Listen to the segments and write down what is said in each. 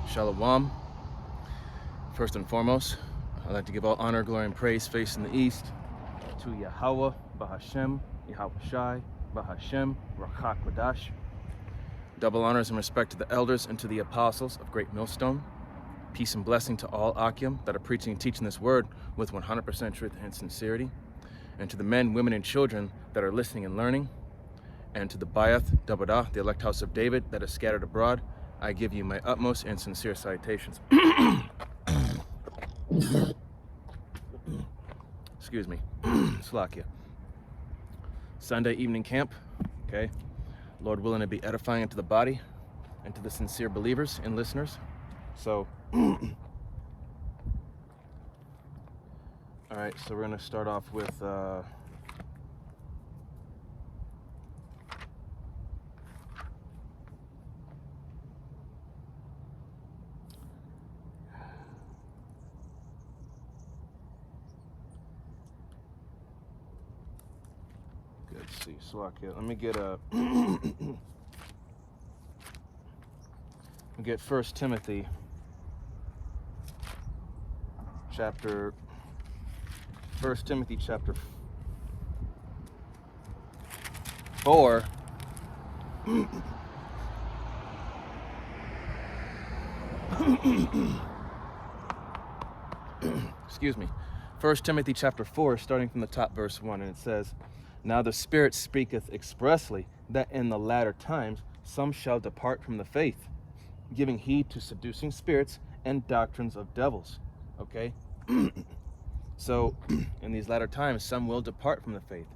Shalom. First and foremost, I'd like to give all honor, glory, and praise facing the east to Yahweh, Bahashem, Yahweh Shai, Bahashem, Rachak Wadash. Double honors and respect to the elders and to the apostles of Great Millstone. Peace and blessing to all Akim that are preaching and teaching this word with 100% truth and sincerity. And to the men, women, and children that are listening and learning. And to the Bayath, Dabadah, the elect house of David that is scattered abroad, I give you my utmost and sincere salutations. Excuse me. Slakia. Sunday evening camp, okay? Lord willing to be edifying into the body and to the sincere believers and listeners. So, all right, so we're gonna start off with, let's see, Slakia. Let me get a, get 1 Timothy chapter 4. Excuse me. 1 Timothy chapter 4, starting from the top, verse 1, and it says, "Now the Spirit speaketh expressly that in the latter times some shall depart from the faith, giving heed to seducing spirits and doctrines of devils." Okay? So, in these latter times, some will depart from the faith.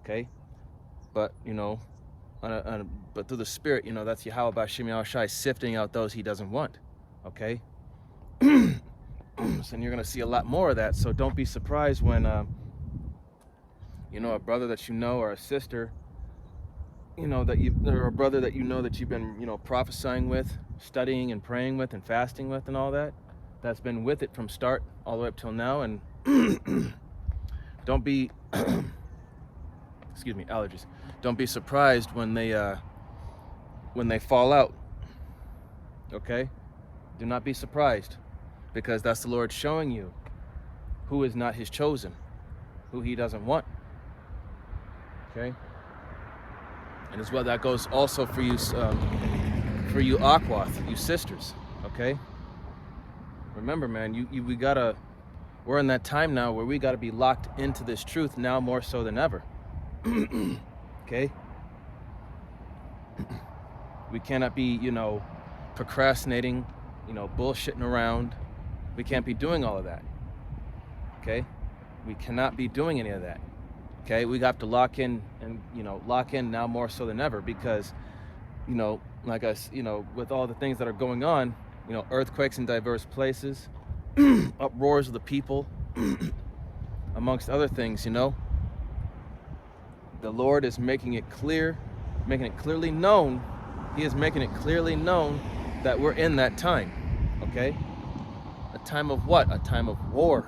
Okay? But, you know, but through the Spirit, you know, that's Yahweh Bashim Yahushai sifting out those he doesn't want. Okay? And you're going to see a lot more of that, so don't be surprised when, you know, a brother that you know or a sister, you know, or a brother that you know that you've been, you know, prophesying with, studying and praying with and fasting with and all that, that's been with it from start all the way up till now, and don't be, excuse me, allergies. Don't be surprised when they fall out, okay? Do not be surprised, because that's the Lord showing you who is not his chosen, who he doesn't want, okay? And as well, that goes also for you Akwath, you sisters, okay? Remember, man, we're in that time now where we gotta be locked into this truth now more so than ever, okay? We cannot be, you know, procrastinating, you know, bullshitting around. We can't be doing all of that, okay? We cannot be doing any of that, okay? We have to lock in and, you know, lock in now more so than ever, because, you know, like us, you know, with all the things that are going on, you know, earthquakes in diverse places, uproars of the people, amongst other things, you know, the Lord is making it clear, making it clearly known. He is making it clearly known that we're in that time, okay? A time of what? A time of war,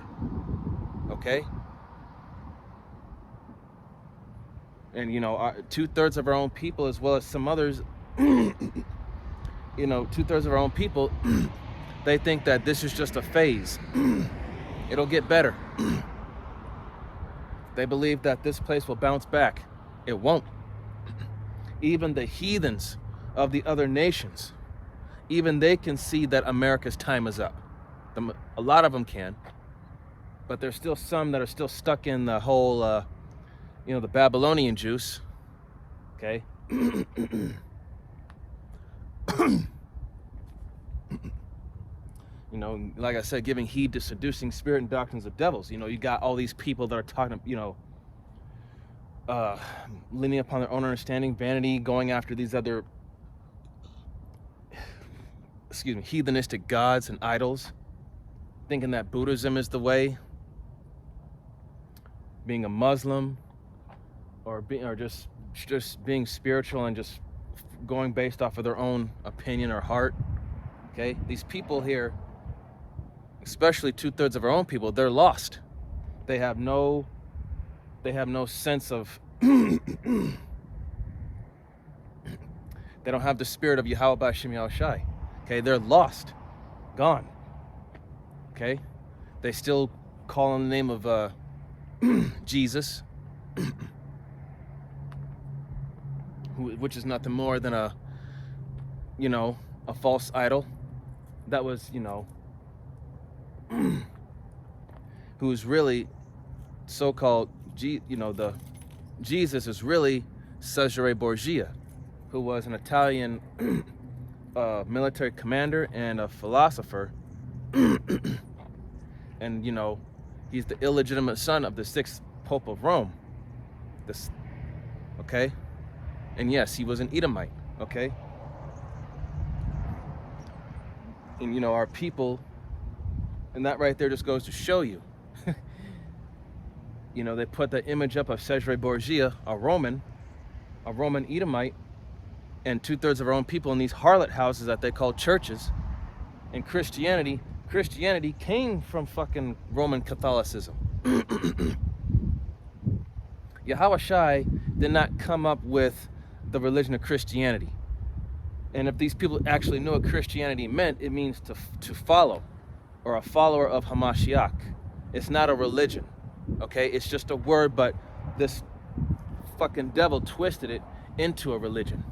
okay? And, you know, 2/3 of our own people, as well as some others, you know, 2/3 of our own people, they think that this is just a phase. It'll get better. They believe that this place will bounce back. It won't. Even the heathens of the other nations, even they can see that America's time is up. A lot of them can, but there's still some that are still stuck in the whole, you know, the Babylonian juice, okay? You know, like I said, giving heed to seducing spirit and doctrines of devils. You know, you got all these people that are talking, you know, leaning upon their own understanding, vanity, going after these other, excuse me, heathenistic gods and idols, thinking that Buddhism is the way, being a Muslim, or just being spiritual and just going based off of their own opinion or heart. Okay, these people here, especially 2/3 of our own people, they're lost. They have no sense of they don't have the spirit of Yahweh Bashim Yahushai. Okay, they're lost, gone. Okay, they still call on the name of Jesus, which is nothing more than a false idol that was, who's really so-called the Jesus is really Cesare Borgia, who was an Italian military commander and a philosopher. And he's the illegitimate son of the 6th Pope of Rome. Okay, and yes, he was an Edomite. Okay, and our people, and that right there just goes to show you. They put the image up of Cesare Borgia, a Roman Edomite, and 2/3 of our own people in these harlot houses that they call churches. And Christianity came from fucking Roman Catholicism. Yahweh Shai did not come up with the religion of Christianity. And if these people actually knew what Christianity meant, it means to follow, or a follower of Hamashiach. It's not a religion, okay? It's just a word, but this fucking devil twisted it into a religion.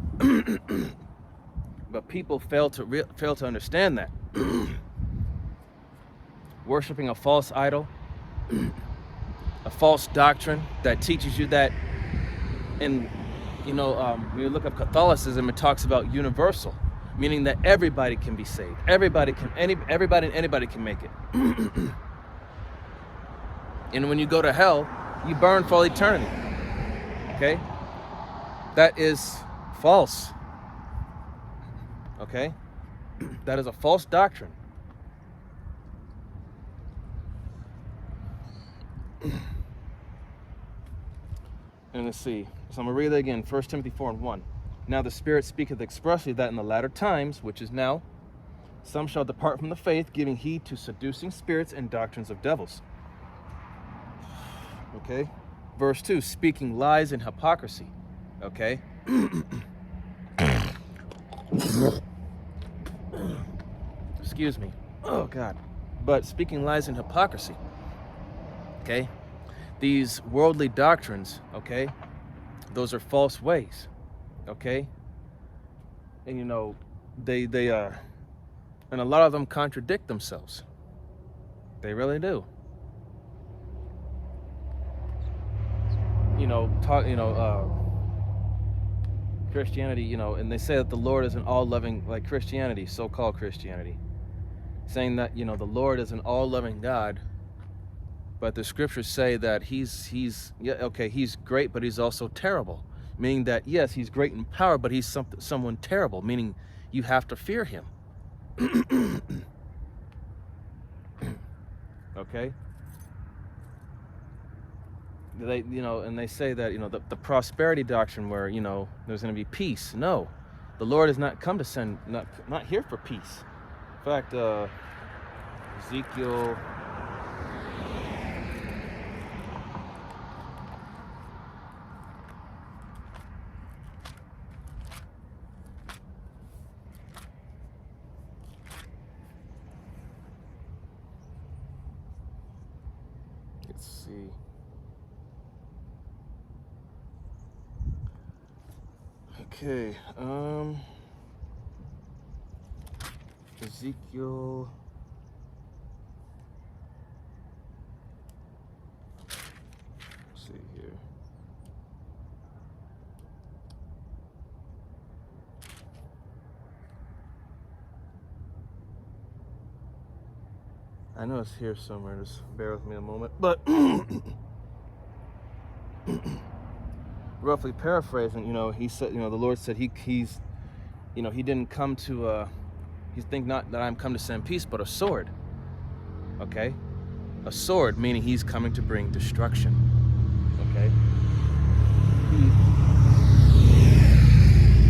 But people fail to understand that. Worshipping a false idol, a false doctrine that teaches you that, and when you look up Catholicism, it talks about universal, meaning that everybody can be saved. Everybody and anybody can make it. And when you go to hell, you burn for all eternity. Okay? That is false. Okay? That is a false doctrine. And let's see. So I'm going to read that again. 1 Timothy 4:1. Now the Spirit speaketh expressly that in the latter times, which is now, some shall depart from the faith, giving heed to seducing spirits and doctrines of devils. Okay? Verse 2, speaking lies and hypocrisy. Okay? Excuse me. Oh, God. But speaking lies and hypocrisy. Okay? These worldly doctrines, okay? Those are false ways. Okay? And they and a lot of them contradict themselves. They really do. Christianity, and they say that the Lord is an all-loving, like Christianity, so-called Christianity, saying that, the Lord is an all-loving God, but the scriptures say that he's great, but he's also terrible, meaning that, yes, he's great in power, but he's someone terrible, meaning you have to fear him. Okay? And they say that, the prosperity doctrine where, there's going to be peace. No, the Lord has not come to send, not here for peace. In fact, Ezekiel, let's see. Okay, Ezekiel, let's see here. I know it's here somewhere, just bear with me a moment, but roughly paraphrasing, he said, the Lord said he's, he didn't come to, he think not that I'm come to send peace, but a sword. Okay? A sword, meaning he's coming to bring destruction. Okay?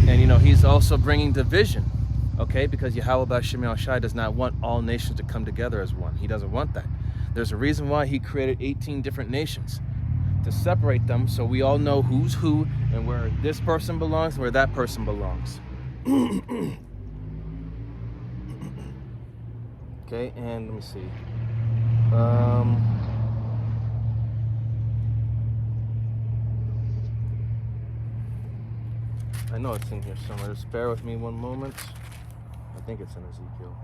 And, he's also bringing division. Okay? Because Yahweh B'Shem Yahushai does not want all nations to come together as one. He doesn't want that. There's a reason why he created 18 different nations, to separate them so we all know who's who and where this person belongs and where that person belongs. Okay, and let me see. I know it's in here somewhere. Just bear with me one moment. I think it's in Ezekiel.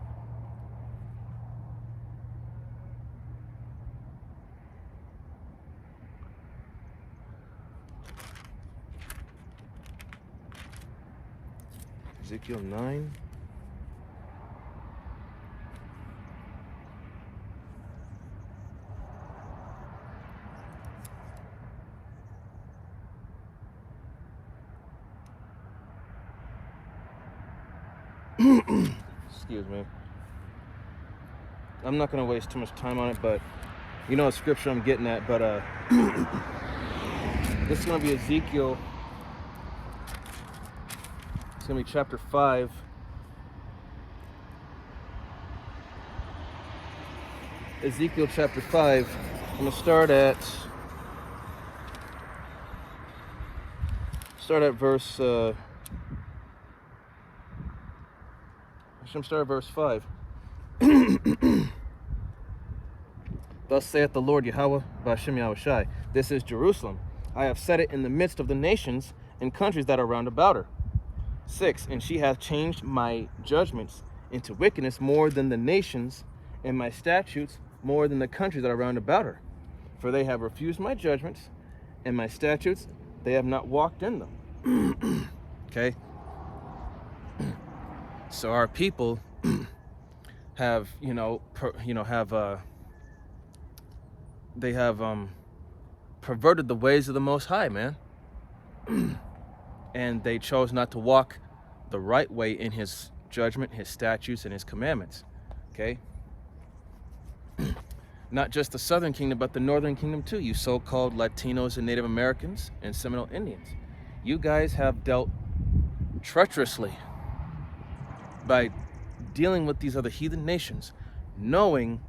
Ezekiel 9. Excuse me. I'm not going to waste too much time on it, but you know what scripture I'm getting at, but this is going to be Ezekiel. It's going to be chapter 5. Ezekiel chapter 5. I'm going to start at verse start at verse 5. Thus saith the Lord Yahweh Ba'ashem Yahushai, this is Jerusalem. I have set it in the midst of the nations and countries that are round about her. 6. And she hath changed my judgments into wickedness more than the nations, and my statutes more than the countries that are round about her. For they have refused my judgments, and my statutes, they have not walked in them. Okay? So our people have, they have perverted the ways of the Most High, man. And they chose not to walk the right way in his judgment, his statutes, and his commandments. Okay? Not just the Southern Kingdom, but the Northern Kingdom too, you so-called Latinos and Native Americans and Seminole Indians. You guys have dealt treacherously by dealing with these other heathen nations, knowing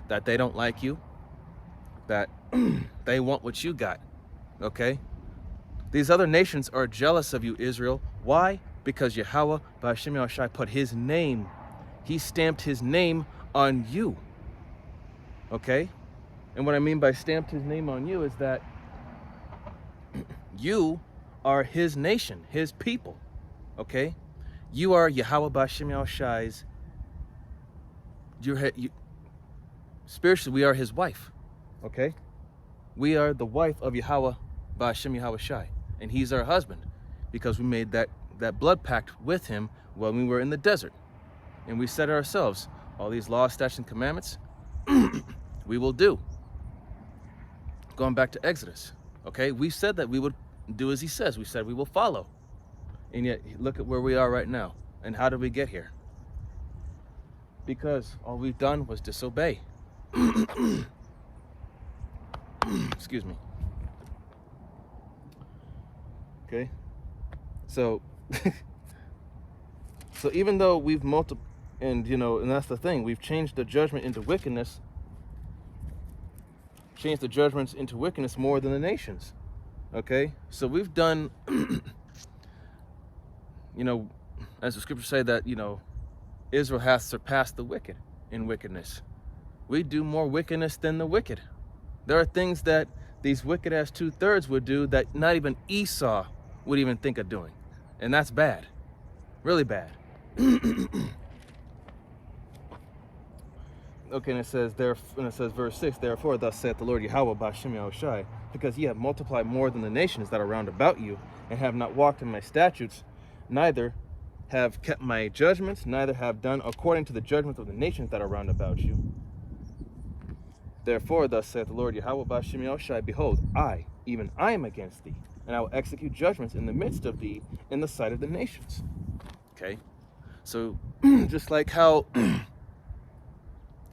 that they don't like you, that they want what you got, okay? These other nations are jealous of you, Israel. Why? Because Yahweh Ba'ashem Yahushai put his name, he stamped his name on you, okay? And what I mean by stamped his name on you is that you are his nation, his people, okay? You are Yahweh Ba'ashem Yahushai's, spiritually, we are his wife, okay? We are the wife of Yahweh Ba'ashem Yahushai, and he's our husband because we made that blood pact with him when we were in the desert. And we said ourselves, all these laws, statutes, and commandments, we will do. Going back to Exodus, okay? We said that we would do as he says. We said we will follow. And yet, look at where we are right now. And how did we get here? Because all we've done was disobey. Excuse me. Okay? So, so even though we've and that's the thing, we've changed the judgment into wickedness, changed the judgments into wickedness more than the nations. Okay? So we've done, as the scriptures say that, Israel hath surpassed the wicked in wickedness. We do more wickedness than the wicked. There are things that these wicked ass 2/3 would do that not even Esau would even think of doing. And that's bad. Really bad. Okay, and it says verse 6, therefore thus saith the Lord Yahweh Ba'ashem Yahushai, because ye have multiplied more than the nations that are round about you, and have not walked in my statutes, neither have kept my judgments, neither have done according to the judgments of the nations that are round about you. Therefore thus saith the Lord Yahweh Ba'ashem Yahushai, behold, I, even I am against thee, and I will execute judgments in the midst of thee in the sight of the nations. Okay? So, just like how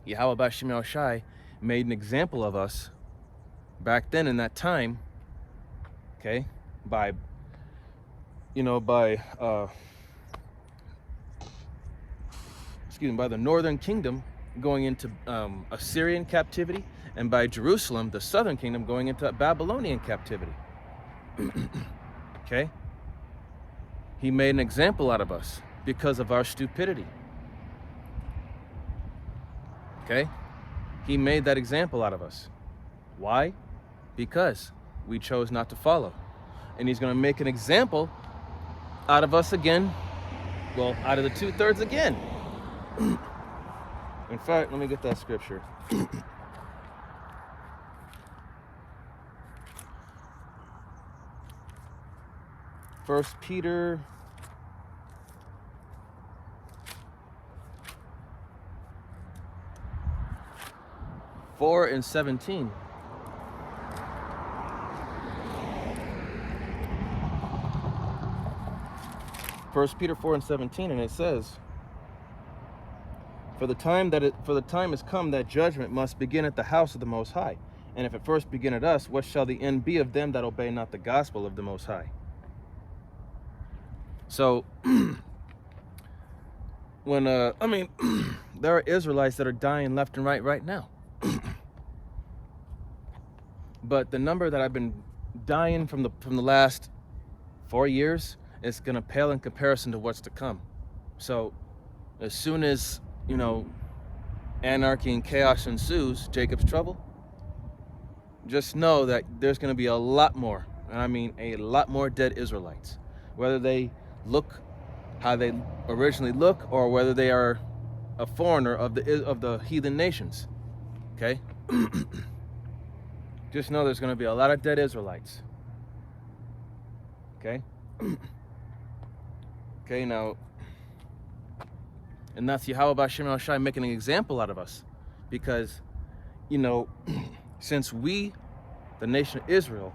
Yahweh Ba'ashem Yahushai made an example of us back then in that time, okay, by the northern kingdom going into Assyrian captivity, and by Jerusalem, the southern kingdom, going into Babylonian captivity. Okay? He made an example out of us. because of our stupidity. Okay? He made that example out of us. Why? Because we chose not to follow. And he's going to make an example out of us again. Well, out of the 2/3 again. In fact, let me get that scripture. First Peter 4:17. First Peter 4:17, and it says, For the time is come that judgment must begin at the house of the Most High. And if it first begin at us, what shall the end be of them that obey not the gospel of the Most High? So, when there are Israelites that are dying left and right now. But the number that I've been dying from the last 4 years is gonna pale in comparison to what's to come. So, as soon as anarchy and chaos ensues, Jacob's trouble, just know that there's going to be a lot more, and I mean a lot more dead Israelites, whether they look how they originally look or whether they are a foreigner of the heathen nations. Okay? Just know there's going to be a lot of dead Israelites. Okay? Okay, now, and that's Yahweh B'Shem El Shai making an example out of us. Because, since we, the nation of Israel,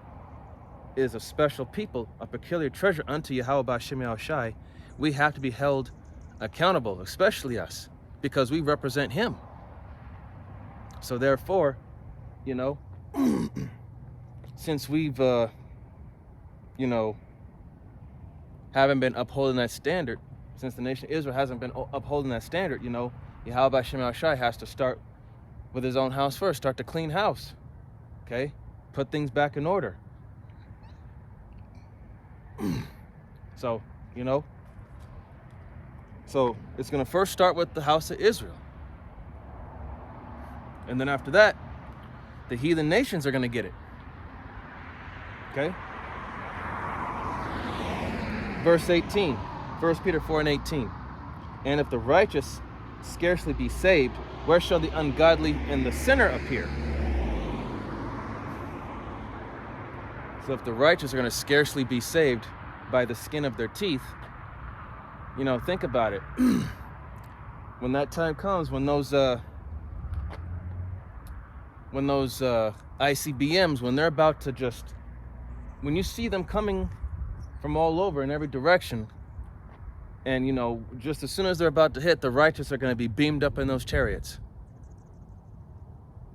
is a special people, a peculiar treasure unto Yahweh B'Shem El Shai, we have to be held accountable, especially us, because we represent him. So therefore, since we've, haven't been upholding that standard, since the nation of Israel hasn't been upholding that standard, Yahweh B'Shem El Shai has to start with his own house first, start to clean house, okay? Put things back in order. So, so it's going to first start with the house of Israel. And then after that, the heathen nations are going to get it. Okay? Verse 18, 1 Peter 4:18. And if the righteous scarcely be saved, where shall the ungodly and the sinner appear? So if the righteous are going to scarcely be saved by the skin of their teeth, think about it. When that time comes, when those ICBMs, when they're about to when you see them coming from all over in every direction, and just as soon as they're about to hit, the righteous are going to be beamed up in those chariots.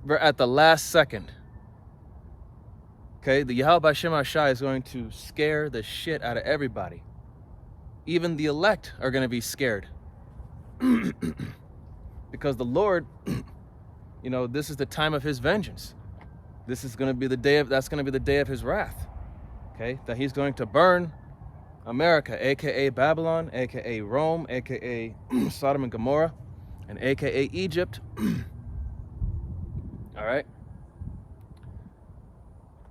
We're at the last second. Okay, the Yahweh B'Shem El Shai is going to scare the shit out of everybody. Even the elect are going to be scared. Because the Lord, this is the time of his vengeance. This is going to be that's going to be the day of his wrath. Okay, that he's going to burn America, aka Babylon, aka Rome, aka Sodom and Gomorrah, and aka Egypt. All right.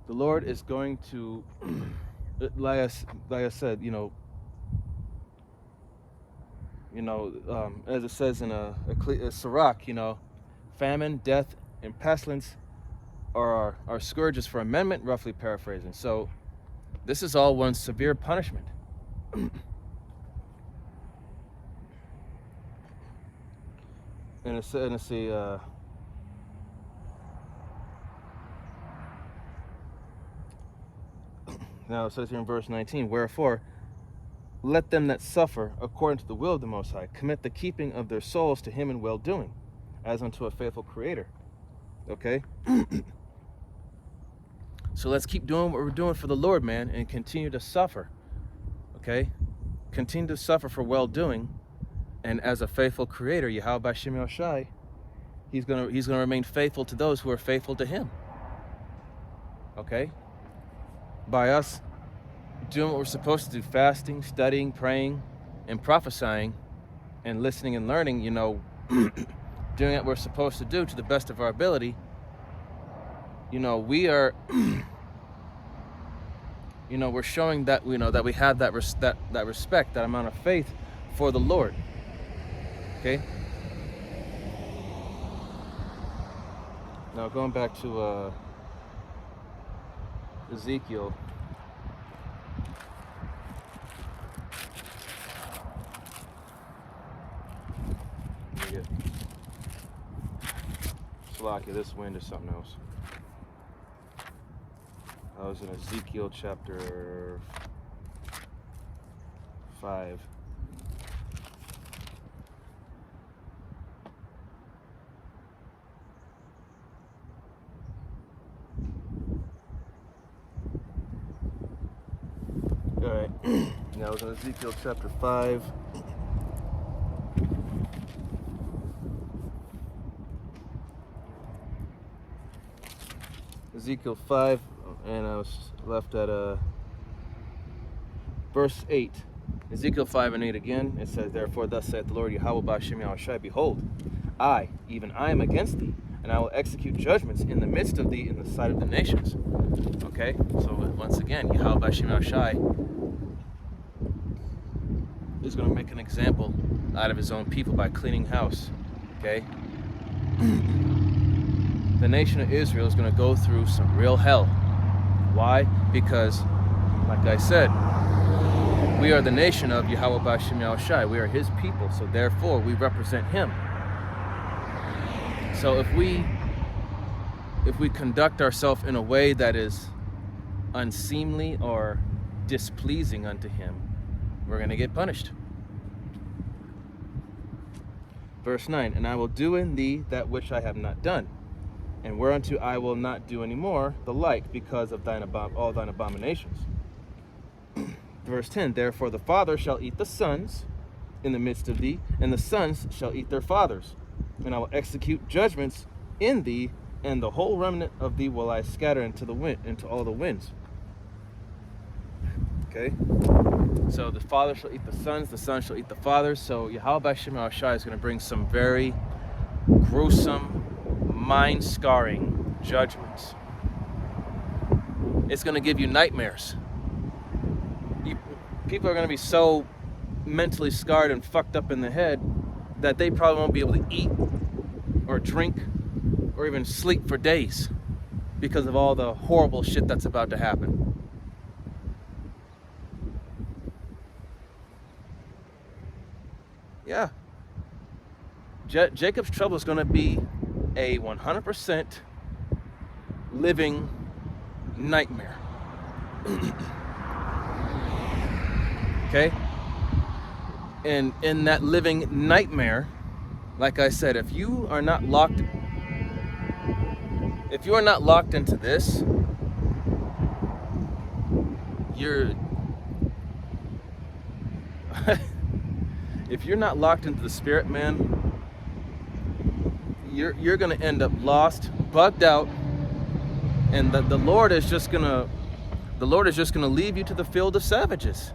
The Lord is going to, like I said, as it says in a Sirach, famine, death, and pestilence are scourges for amendment, roughly paraphrasing. So this is all one severe punishment. And it's now it says here in verse 19, wherefore, let them that suffer according to the will of the Most High commit the keeping of their souls to him in well-doing, as unto a faithful creator. Okay? So let's keep doing what we're doing for the Lord, man, and continue to suffer. Okay? Continue to suffer for well-doing, and as a faithful creator, Yahweh B'Shem El Shai, he's gonna remain faithful to those who are faithful to him. Okay? By us doing what we're supposed to do, fasting, studying, praying, and prophesying and listening and learning, you know, doing what we're supposed to do to the best of our ability, you know, we are, you know, we're showing that, you know, that we have that respect, that amount of faith for the Lord. Okay. Now going back to Ezekiel. Slocky, this wind is something else. I was in Ezekiel chapter 5. Alright, now I was in Ezekiel chapter 5. Ezekiel 5, and I was left at verse 8. Ezekiel 5 and 8 again, it says, Therefore thus saith the Lord Yahweh Ba'ashem Yahushai, Behold, I, even I am against thee, and I will execute judgments in the midst of thee in the sight of the nations. Okay, so once again, Yahweh Ba'ashem Yahushai is going to make an example out of his own people by cleaning house. Okay? The nation of Israel is going to go through some real hell. Why? Because, like I said, we are the nation of Yahweh Ba'ashem Yahushai. We are his people, so therefore we represent him. So if we conduct ourselves in a way that is unseemly or displeasing unto him, we're going to get punished. Verse 9, And I will do in thee that which I have not done, and whereunto I will not do any more the like, because of all thine abominations. Verse 10, Therefore the father shall eat the sons in the midst of thee, and the sons shall eat their fathers. And I will execute judgments in thee, and the whole remnant of thee will I scatter into the wind, into all the winds. Okay? So the father shall eat the sons shall eat the fathers. So Yahweh Ba'ashem Yahushai is going to bring some very gruesome, mind-scarring judgments. It's going to give you nightmares. People are going to be so mentally scarred and fucked up in the head that they probably won't be able to eat or drink or even sleep for days because of all the horrible shit that's about to happen. Yeah. Jacob's trouble is going to be a 100% living nightmare. Okay? And in that living nightmare, like I said, if you are not locked into this, if you're not locked into the spirit, man, you're gonna end up lost, bugged out, and the Lord is just gonna leave you to the field of savages,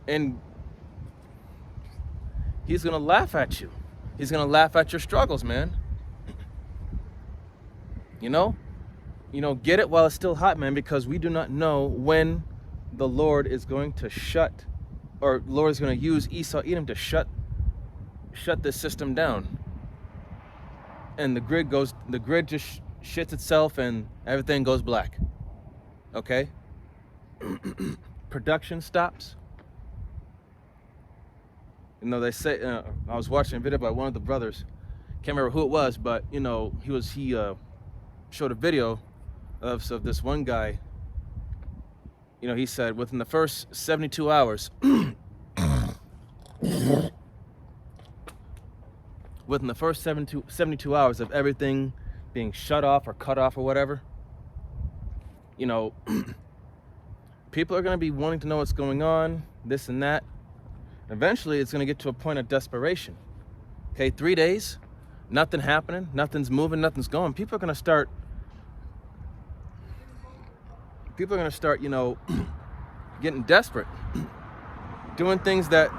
and he's gonna laugh at you. He's gonna laugh at your struggles, man. You know, get it while it's still hot, man, because we do not know when the Lord is going to Lord is going to use Esau Edom to shut this system down. And the grid just shits itself and everything goes black. Okay? Production stops. You know, they say, I was watching a video by one of the brothers, can't remember who it was, but you know, he showed a video of this one guy. You know, he said within the first 72 hours, within the first 72 hours of everything being shut off or cut off or whatever, you know, people are going to be wanting to know what's going on, this and that. Eventually, it's going to get to a point of desperation. Okay, 3 days, nothing happening, nothing's moving, nothing's going. People are going to start, you know, getting desperate. doing things that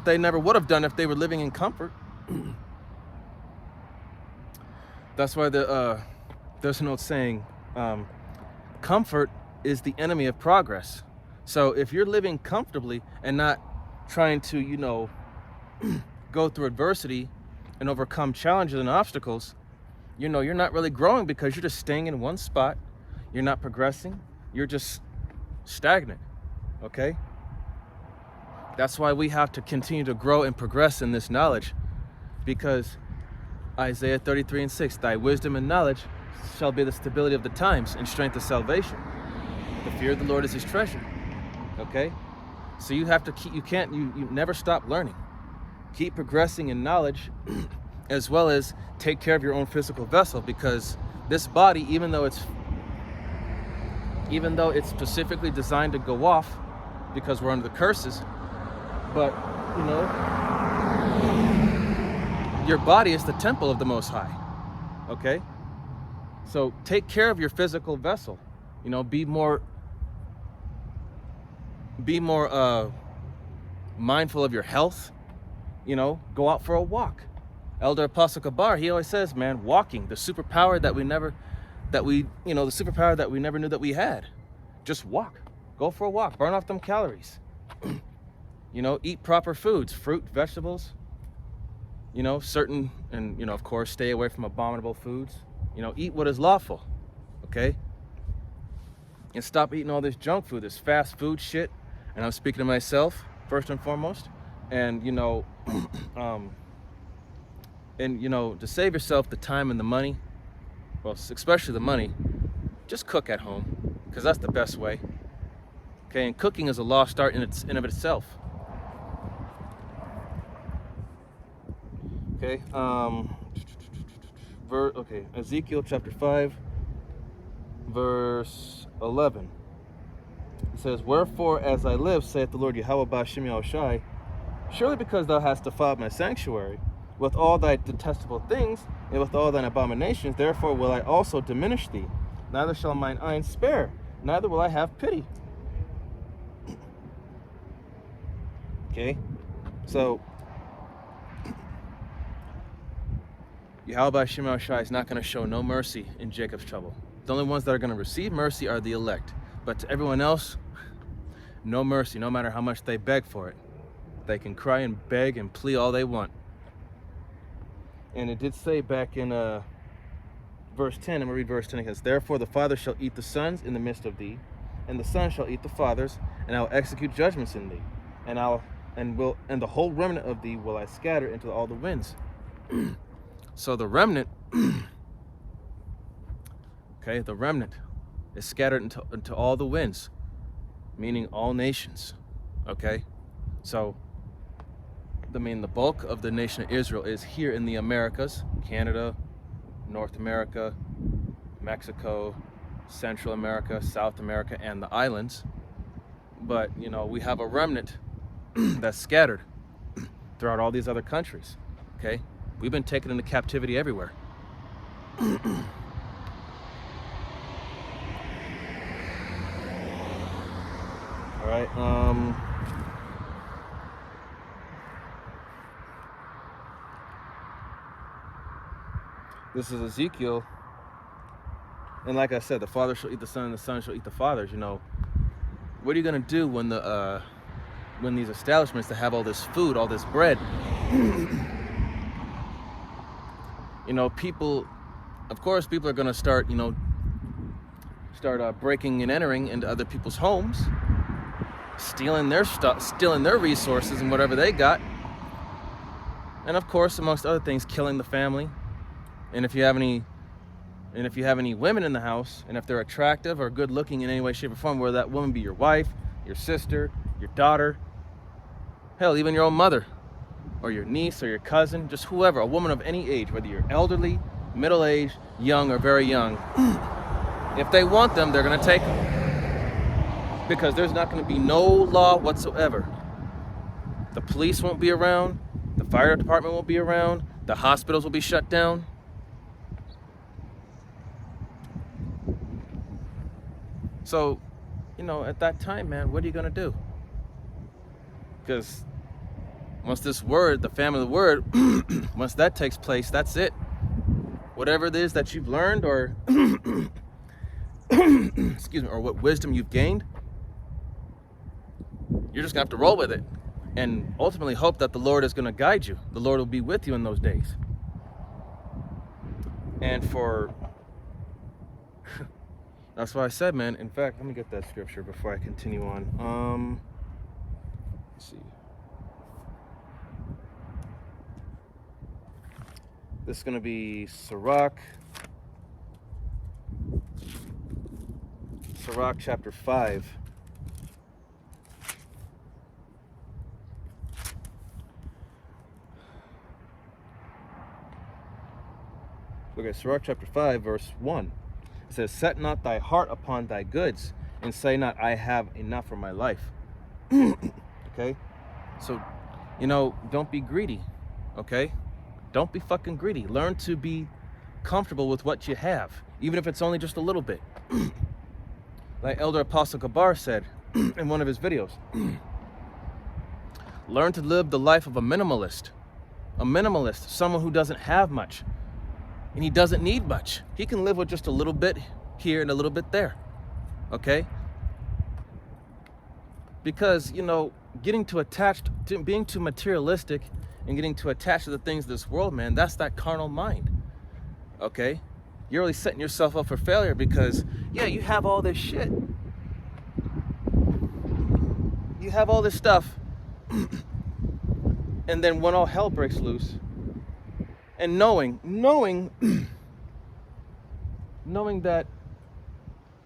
they never would have done if they were living in comfort. That's why there's an old saying, comfort is the enemy of progress. So if you're living comfortably and not trying to, go through adversity and overcome challenges and obstacles, you're not really growing, because you're just staying in one spot. You're not progressing. You're just stagnant, okay? That's why we have to continue to grow and progress in this knowledge, because Isaiah 33:6, thy wisdom and knowledge shall be the stability of the times and strength of salvation. The fear of the Lord is his treasure, okay? So you have to keep, you never stop learning. Keep progressing in knowledge, as well as take care of your own physical vessel, because this body, even though it's specifically designed to go off because we're under the curses, but your body is the temple of the Most High, okay? So take care of your physical vessel. Be more mindful of your health. Go out for a walk. Elder Apostle Kabar, he always says, man, walking, the superpower that we never knew that we had. Just walk. Go for a walk. Burn off them calories. Eat proper foods, fruit, vegetables. Of course, stay away from abominable foods. Eat what is lawful, okay? And stop eating all this junk food, this fast food shit. And I'm speaking to myself first and foremost. And to save yourself the time and the money, well, especially the money, just cook at home, because that's the best way. Okay, and cooking is a lost art in of itself. Okay, Ezekiel chapter 5, verse 11. It says, wherefore, as I live, saith the Lord Yahweh Ba'Shem Yahushai, surely because thou hast defiled my sanctuary with all thy detestable things and with all thine abominations, therefore will I also diminish thee. Neither shall mine eyes spare, neither will I have pity. Okay, so Yahweh Ba'Shem Yahushai is not going to show no mercy in Jacob's trouble. The only ones that are going to receive mercy are the elect. But to everyone else, no mercy, no matter how much they beg for it. They can cry and beg and plead all they want. And it did say back in verse 10, I'm going to read verse 10, it says, therefore the father shall eat the sons in the midst of thee, and the sons shall eat the fathers, and I will execute judgments in thee, and the whole remnant of thee will I scatter into all the winds. So the remnant, okay, the remnant is scattered into all the winds, meaning all nations, okay? So, the bulk of the nation of Israel is here in the Americas, Canada, North America, Mexico, Central America, South America, and the islands. But, we have a remnant that's scattered throughout all these other countries, okay? We've been taken into captivity everywhere. All right, this is Ezekiel, and like I said, the father shall eat the son, and the son shall eat the fathers. What are you gonna do when these establishments that have all this food, all this bread, people are gonna start breaking and entering into other people's homes, stealing their stuff, stealing their resources and whatever they got, and of course, amongst other things, killing the family. And if you have any women in the house, and if they're attractive or good looking in any way, shape, or form, whether that woman be your wife, your sister, your daughter, hell, even your own mother, or your niece, or your cousin, just whoever, a woman of any age, whether you're elderly, middle-aged, young, or very young, if they want them, they're going to take them. Because there's not going to be no law whatsoever. The police won't be around, the fire department won't be around, the hospitals will be shut down. So at that time, man, what are you going to do? Because once this word, the family of the word, once that takes place, that's it. Whatever it is that you've learned or, excuse me, or what wisdom you've gained, you're just going to have to roll with it and ultimately hope that the Lord is going to guide you. The Lord will be with you in those days. And that's why I said, man, in fact, let me get that scripture before I continue on. Let's see. This is going to be Sirach chapter 5. Look at Sirach chapter 5, verse 1. It says, set not thy heart upon thy goods, and say not, I have enough for my life. Okay? So, don't be greedy. Okay? Don't be fucking greedy. Learn to be comfortable with what you have, even if it's only just a little bit. Like Elder Apostle Gabar said in one of his videos, learn to live the life of a minimalist. A minimalist, someone who doesn't have much, and he doesn't need much. He can live with just a little bit here and a little bit there. Okay? Because, being too materialistic and getting too attached to the things of this world, man, that's that carnal mind. Okay? You're really setting yourself up for failure because, yeah, you have all this shit. You have all this stuff. And then when all hell breaks loose, and knowing that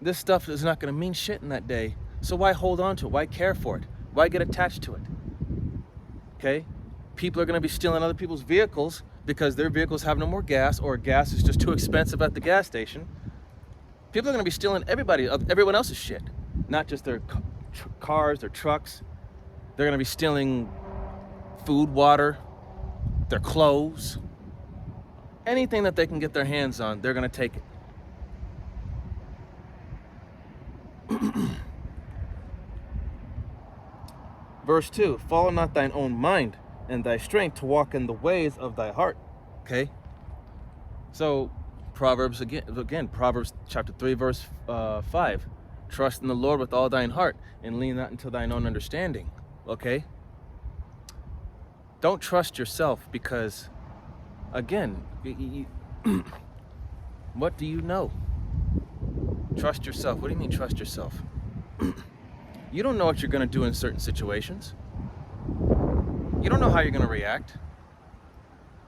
this stuff is not going to mean shit in that day, so why hold on to it? Why care for it? Why get attached to it? Okay? People are going to be stealing other people's vehicles because their vehicles have no more gas, or gas is just too expensive at the gas station. People are going to be stealing everyone else's shit, not just their cars, their trucks. They're going to be stealing food, water, their clothes. Anything that they can get their hands on, they're going to take it. Verse 2, follow not thine own mind and thy strength to walk in the ways of thy heart. Okay? So, Proverbs chapter 3, verse 5. Trust in the Lord with all thine heart and lean not into thine own understanding. Okay? Don't trust yourself because, again, what do you know? Trust yourself. What do you mean trust yourself? You don't know what you're going to do in certain situations. You don't know how you're going to react.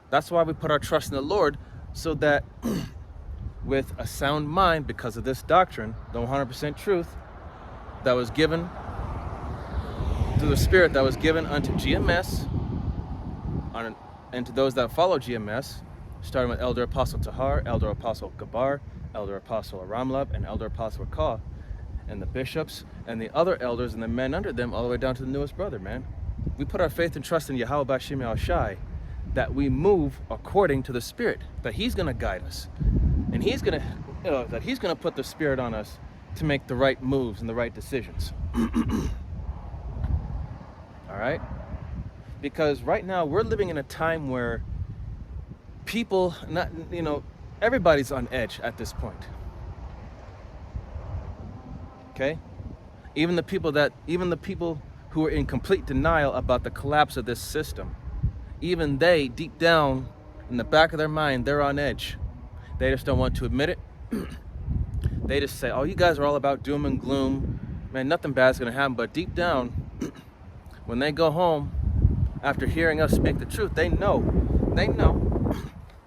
That's why we put our trust in the Lord, so that with a sound mind, because of this doctrine, the 100% truth that was given through the Spirit that was given unto GMS and to those that follow GMS, starting with Elder Apostle Tahar, Elder Apostle Gabar, Elder Apostle Aramlab, and Elder Apostle Rakah, and the bishops, and the other elders, and the men under them, all the way down to the newest brother, man. We put our faith and trust in Yahweh Bashim Yahushai, that we move according to the Spirit, that He's going to guide us, and He's going to put the Spirit on us to make the right moves and the right decisions. All right? Because right now we're living in a time where people, everybody's on edge at this point. Okay? Even the people who are in complete denial about the collapse of this system, even they, deep down in the back of their mind, they're on edge. They just don't want to admit it. They just say, oh, you guys are all about doom and gloom. Man, nothing bad's gonna happen. But deep down, when they go home, after hearing us speak the truth, they know.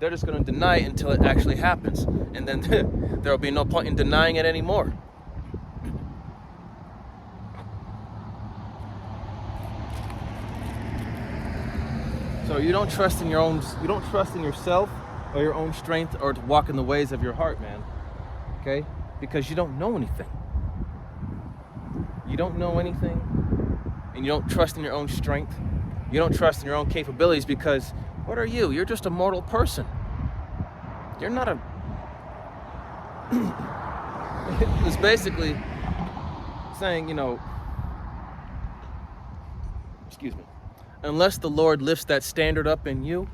They're just gonna deny it until it actually happens. And then there'll be no point in denying it anymore. So you don't trust in yourself or your own strength or to walk in the ways of your heart, man. Okay? Because you don't know anything. You don't know anything, and you don't trust in your own strength. You don't trust in your own capabilities, because what are you? You're just a mortal person. You're not a... It's basically, saying, excuse me, unless the Lord lifts that standard up in you,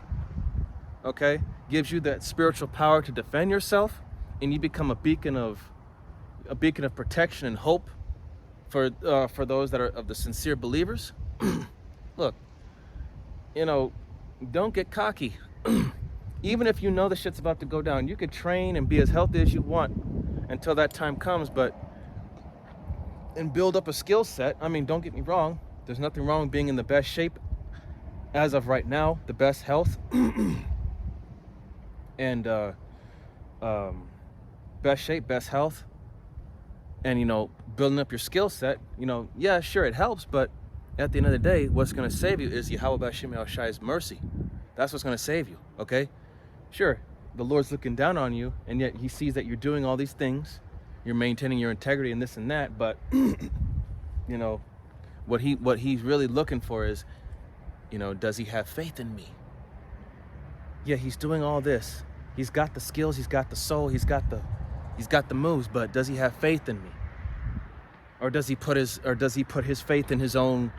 okay, gives you that spiritual power to defend yourself, and you become a beacon of protection and hope for those that are of the sincere believers. Look, don't get cocky. Even if you know the shit's about to go down, you could train and be as healthy as you want until that time comes, and build up a skill set. I mean, don't get me wrong. There's nothing wrong with being in the best shape as of right now, the best health, and best shape, best health, and building up your skill set. Yeah, sure, it helps, but at the end of the day, what's going to save you is Yahweh B'Shem Yahushai's mercy. That's what's going to save you. Okay, sure, the Lord's looking down on you, and yet He sees that you're doing all these things, you're maintaining your integrity and this and that, but what He's really looking for is, does he have faith in me? Yeah, he's doing all this. He's got the skills, he's got the soul, he's got the moves, but does he have faith in me? Or does he put his faith in his own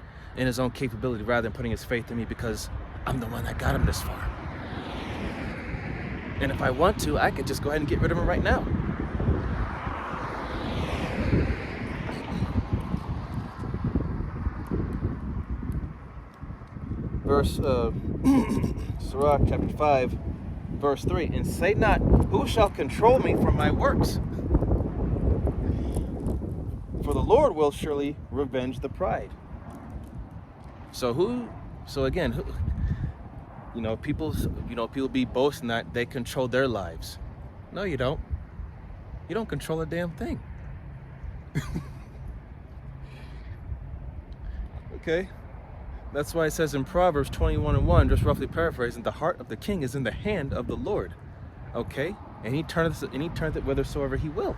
capability rather than putting his faith in me because I'm the one that got him this far? And if I want to, I could just go ahead and get rid of him right now. Verse Sirach chapter 5, verse 3, and say not, who shall control me from my works? For the Lord will surely revenge the pride. So again, people be boasting that they control their lives. No, you don't. You don't control a damn thing. Okay. That's why it says in Proverbs 21:1, just roughly paraphrasing, the heart of the king is in the hand of the Lord. Okay? And he turneth it whithersoever he will.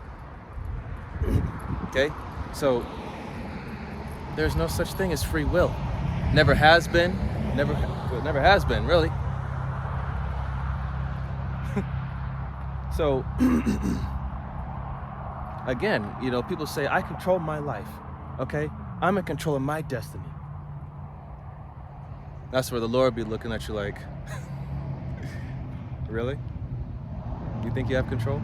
Okay? So there's no such thing as free will. Never has been. Never has been, really. So again, people say, I control my life. Okay? I'm in control of my destiny. That's where the Lord be looking at you like, really? You think you have control?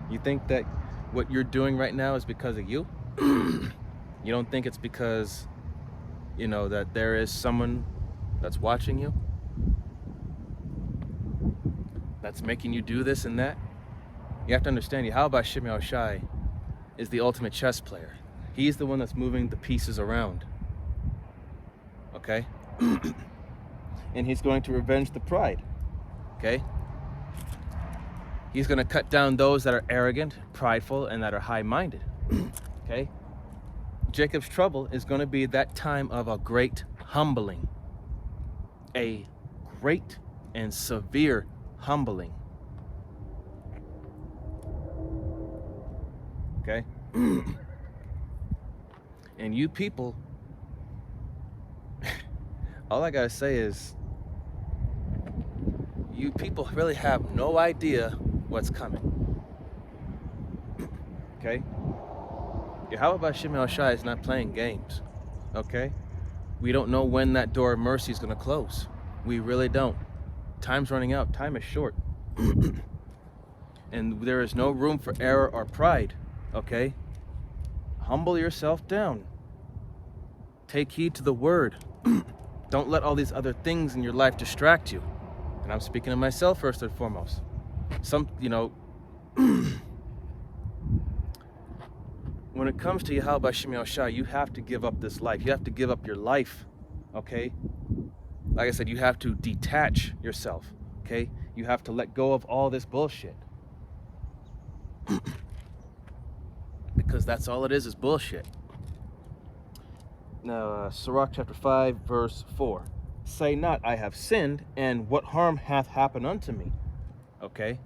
You think that what you're doing right now is because of you? You don't think it's because, that there is someone that's watching you? That's making you do this and that? You have to understand, Yahweh B'Shem Yahushai is the ultimate chess player. He's the one that's moving the pieces around. Okay? And he's going to revenge the pride. Okay? He's going to cut down those that are arrogant, prideful, and that are high-minded. Okay? Jacob's trouble is going to be that time of a great humbling. A great and severe humbling. Okay? And you people, all I gotta say is, you people really have no idea what's coming. Okay? Yahweh B'Shem Yahushai is not playing games. Okay? We don't know when that door of mercy is gonna close. We really don't. Time's running out. Time is short. And there is no room for error or pride. Okay? Humble yourself down. Take heed to the word. Don't let all these other things in your life distract you. And I'm speaking of myself first and foremost. When it comes to Yahweh B'Shem Yahushai, you have to give up this life. You have to give up your life, okay? Like I said, you have to detach yourself, okay? You have to let go of all this bullshit. Because that's all it is bullshit. Now, Sirach chapter 5, verse 4. Say not, I have sinned, and what harm hath happened unto me? Okay?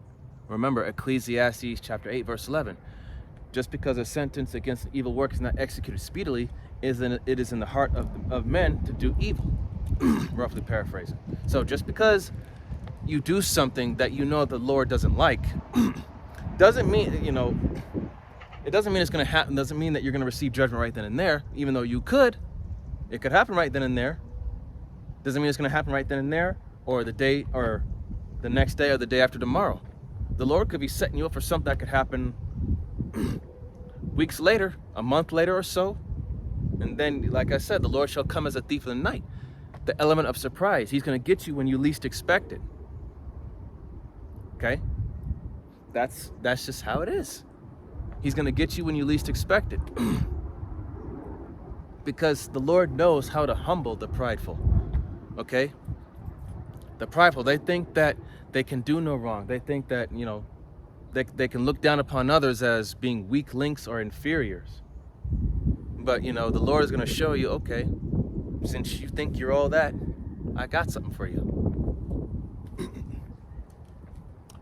Remember, Ecclesiastes chapter 8, verse 11. Just because a sentence against an evil work is not executed speedily, it is in the heart of men to do evil. Roughly paraphrasing. So just because you do something that you know the Lord doesn't like, doesn't mean, It doesn't mean it's going to happen. Doesn't mean that you're going to receive judgment right then and there, even though you could. It could happen right then and there. Doesn't mean it's going to happen right then and there, or the day, or the next day, or the day after tomorrow. The Lord could be setting you up for something that could happen weeks later, a month later or so. And then, like I said, the Lord shall come as a thief in the night. The element of surprise. He's going to get you when you least expect it. Okay? That's just how it is. He's going to get you when you least expect it. Because the Lord knows how to humble the prideful. Okay? The prideful, they think that they can do no wrong. They think that, you know, they can look down upon others as being weak links or inferiors. But, you know, the Lord is going to show you, okay, since you think you're all that, I got something for you.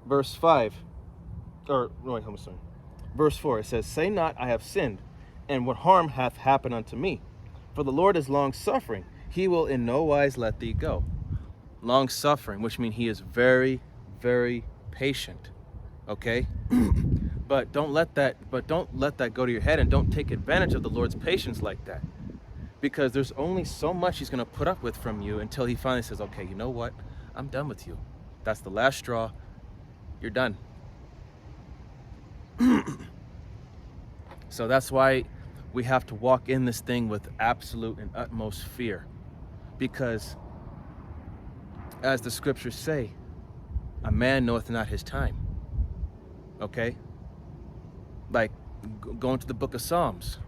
Verse 5, or, wait, I'm sorry. Verse 4, it says, say not, I have sinned, and what harm hath happened unto me? For the Lord is long-suffering. He will in no wise let thee go. Long-suffering, which means he is very, very patient. Okay? But don't let that go to your head, and don't take advantage of the Lord's patience like that. Because there's only so much he's going to put up with from you until he finally says, okay, you know what? I'm done with you. That's the last straw. You're done. So that's why we have to walk in this thing with absolute and utmost fear. Because as the scriptures say, a man knoweth not his time. Okay? Like going to the book of Psalms.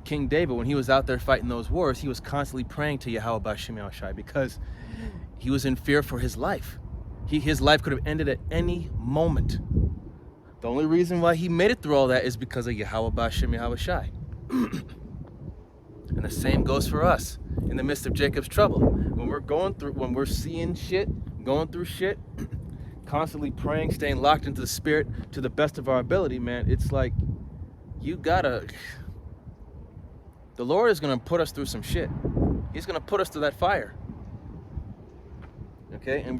King David, when he was out there fighting those wars, he was constantly praying to Yahweh B'Shem Yahushai because he was in fear for his life. His life could have ended at any moment. The only reason why he made it through all that is because of Yahweh B'Shem Yahushai. And the same goes for us in the midst of Jacob's trouble. When we're seeing shit, going through shit, constantly praying, staying locked into the Spirit to the best of our ability, man, it's like the Lord is going to put us through some shit. He's going to put us through that fire. Okay? And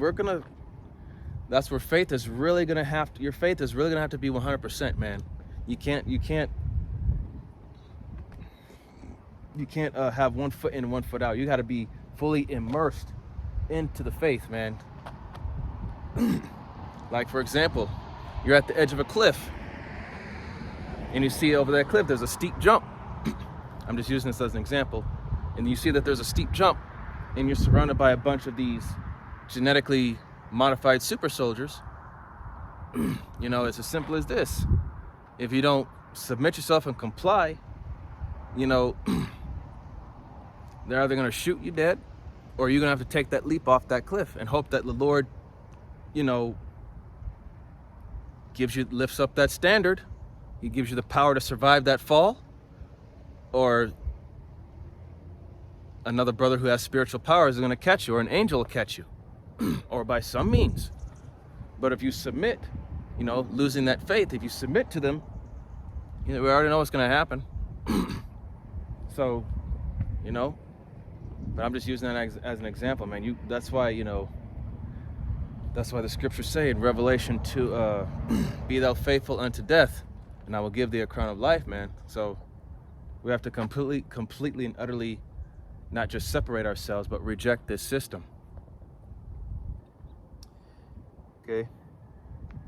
that's where faith is really going to have to, your faith is really going to have to be 100%, man. You can't have 1 foot in, 1 foot out. You got to be fully immersed into the faith, man. Like, for example, you're at the edge of a cliff and you see over that cliff there's a steep jump. I'm just using this as an example. And you see that there's a steep jump and you're surrounded by a bunch of these genetically modified super soldiers. You know, it's as simple as this. If you don't submit yourself and comply, you know, they're either going to shoot you dead, or you're going to have to take that leap off that cliff and hope that the Lord, you know, lifts up that standard. He gives you the power to survive that fall, or another brother who has spiritual powers is going to catch you, or an angel will catch you, or by some means. But if you submit, you know, losing that faith, if you submit to them, you know, we already know what's going to happen. So, you know, but I'm just using that as an example, man. That's why, you know, that's why the scriptures say in Revelation 2, be thou faithful unto death, and I will give thee a crown of life, man. So we have to completely and utterly not just separate ourselves, but reject this system. Okay.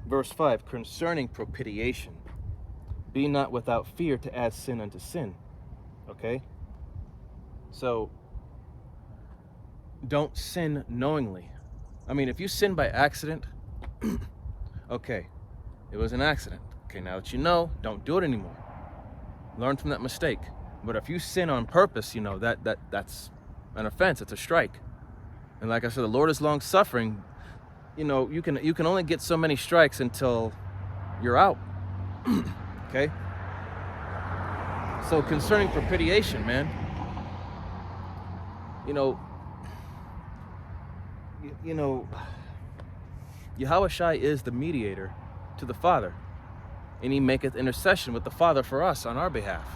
Verse 5, concerning propitiation, be not without fear to add sin unto sin. Okay? So, don't sin knowingly. I mean, if you sin by accident, okay, it was an accident. Okay, now that you know, don't do it anymore. Learn from that mistake. But if you sin on purpose, you know, that's an offense. It's a strike. And like I said, the Lord is long-suffering. You know, you can only get so many strikes until you're out. Okay? So concerning propitiation, man, you know, Yahushai is the mediator to the Father, and he maketh intercession with the Father for us on our behalf.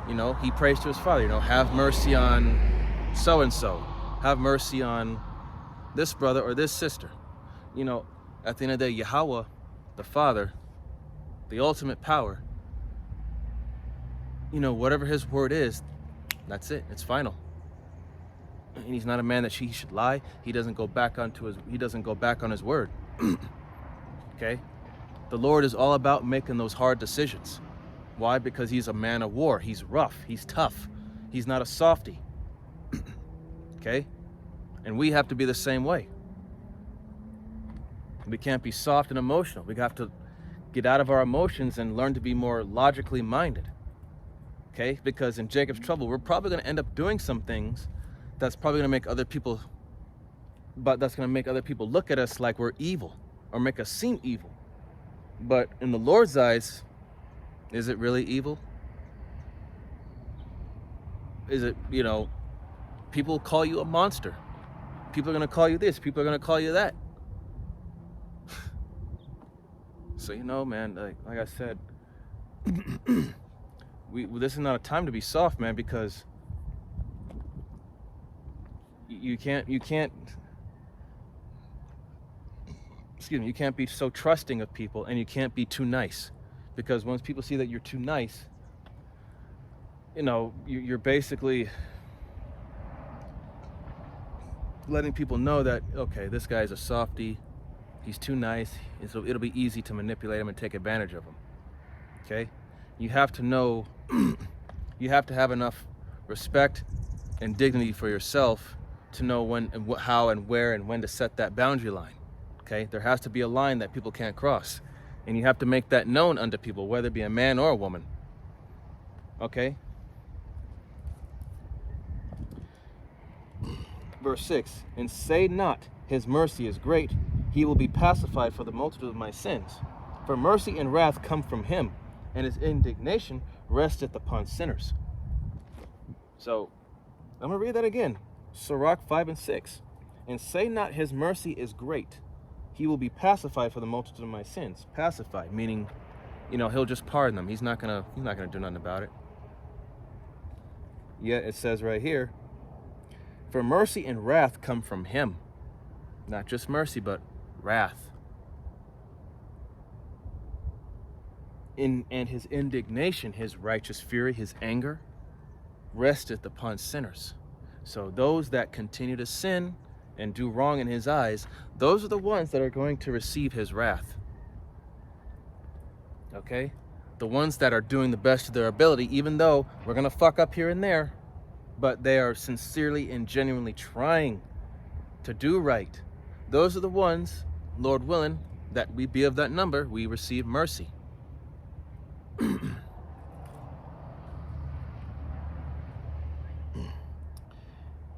You know, he prays to his Father, you know, have mercy on so-and-so, have mercy on this brother or this sister. You know, at the end of the day, Yahweh, the Father, the ultimate power, whatever his word is, that's it. It's final. And he's not a man that he should lie. He doesn't go back on his word. Okay? The Lord is all about making those hard decisions. Why? Because he's a man of war. He's rough. He's tough. He's not a softie. Okay? And we have to be the same way. We can't be soft and emotional. We have to get out of our emotions and learn to be more logically minded. Okay? Because in Jacob's trouble, we're probably going to end up doing some things that's probably going to make other people look at us like we're evil or make us seem evil. But in the Lord's eyes, is it really evil? Is it, people call you a monster. People are going to call you this. People are going to call you that. So, man, like I said, this is not a time to be soft, man, because you can't be so trusting of people, and you can't be too nice, because once people see that you're too nice, you're basically letting people know that, okay, this guy's a softie, he's too nice, and so it'll be easy to manipulate him and take advantage of him. Okay? You have to know, you have to have enough respect and dignity for yourself to know when and how and where and when to set that boundary line. Okay? There has to be a line that people can't cross, and you have to make that known unto people, whether it be a man or a woman. Okay? Verse 6, and say not, his mercy is great, he will be pacified for the multitude of my sins. For mercy and wrath come from him, and his indignation resteth upon sinners. So, I'm going to read that again. Sirach 5 and 6. And say not, his mercy is great, he will be pacified for the multitude of my sins. Pacified, meaning, he'll just pardon them. He's not gonna do nothing about it. Yet it says right here, for mercy and wrath come from him. Not just mercy, but wrath. And his indignation, his righteous fury, his anger, resteth upon sinners. So those that continue to sin and do wrong in his eyes, those are the ones that are going to receive his wrath. Okay? The ones that are doing the best of their ability, even though we're going to fuck up here and there, but they are sincerely and genuinely trying to do right. Those are the ones, Lord willing, that we be of that number, we receive mercy.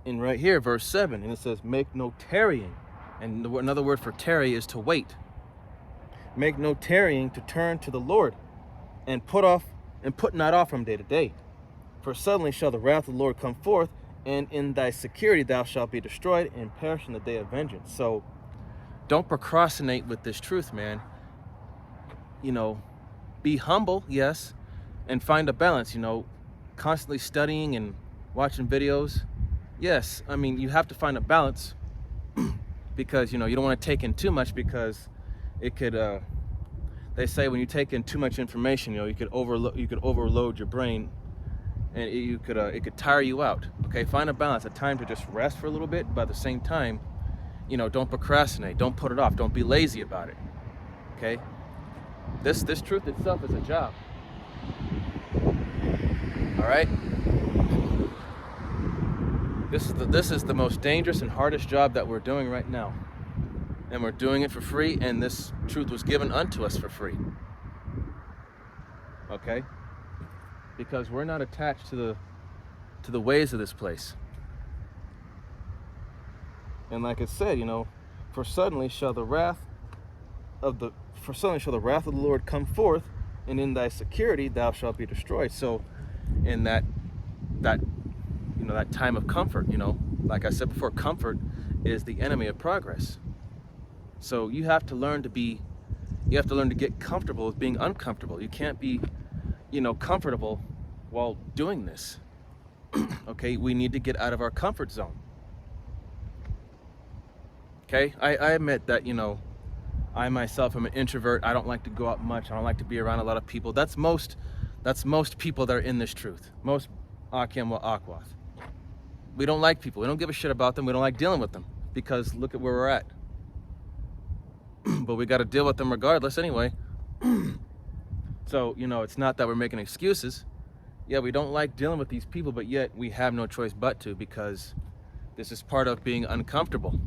And right here, verse 7, and it says, make no tarrying. And another word for tarry is to wait. Make no tarrying to turn to the Lord, and put not off from day to day. For suddenly shall the wrath of the Lord come forth, and in thy security thou shalt be destroyed, and perish in the day of vengeance. So don't procrastinate with this truth, man. Be humble, yes, and find a balance, constantly studying and watching videos. Yes, I mean, you have to find a balance because, you don't want to take in too much, because it could, they say when you take in too much information, you could overload your brain, and it could tire you out. Okay, find a balance, a time to just rest for a little bit, but at the same time, don't procrastinate, don't put it off, don't be lazy about it. Okay? This truth itself is a job. All right? This is the most dangerous and hardest job that we're doing right now. And we're doing it for free, and this truth was given unto us for free. Okay? Because we're not attached to the ways of this place. And like I said, for suddenly shall the wrath of the Lord come forth, and in thy security thou shalt be destroyed. So in that time of comfort, like I said before, comfort is the enemy of progress. So you have to learn to get comfortable with being uncomfortable. You can't be, comfortable while doing this. Okay, we need to get out of our comfort zone. Okay, I admit that, I myself am an introvert. I don't like to go out much. I don't like to be around a lot of people. That's most That's most people that are in this truth. Most Akim wa Akwath. We don't like people. We don't give a shit about them. We don't like dealing with them because look at where we're at. But we got to deal with them regardless anyway. So, it's not that we're making excuses. Yeah, we don't like dealing with these people, but yet we have no choice but to, because this is part of being uncomfortable.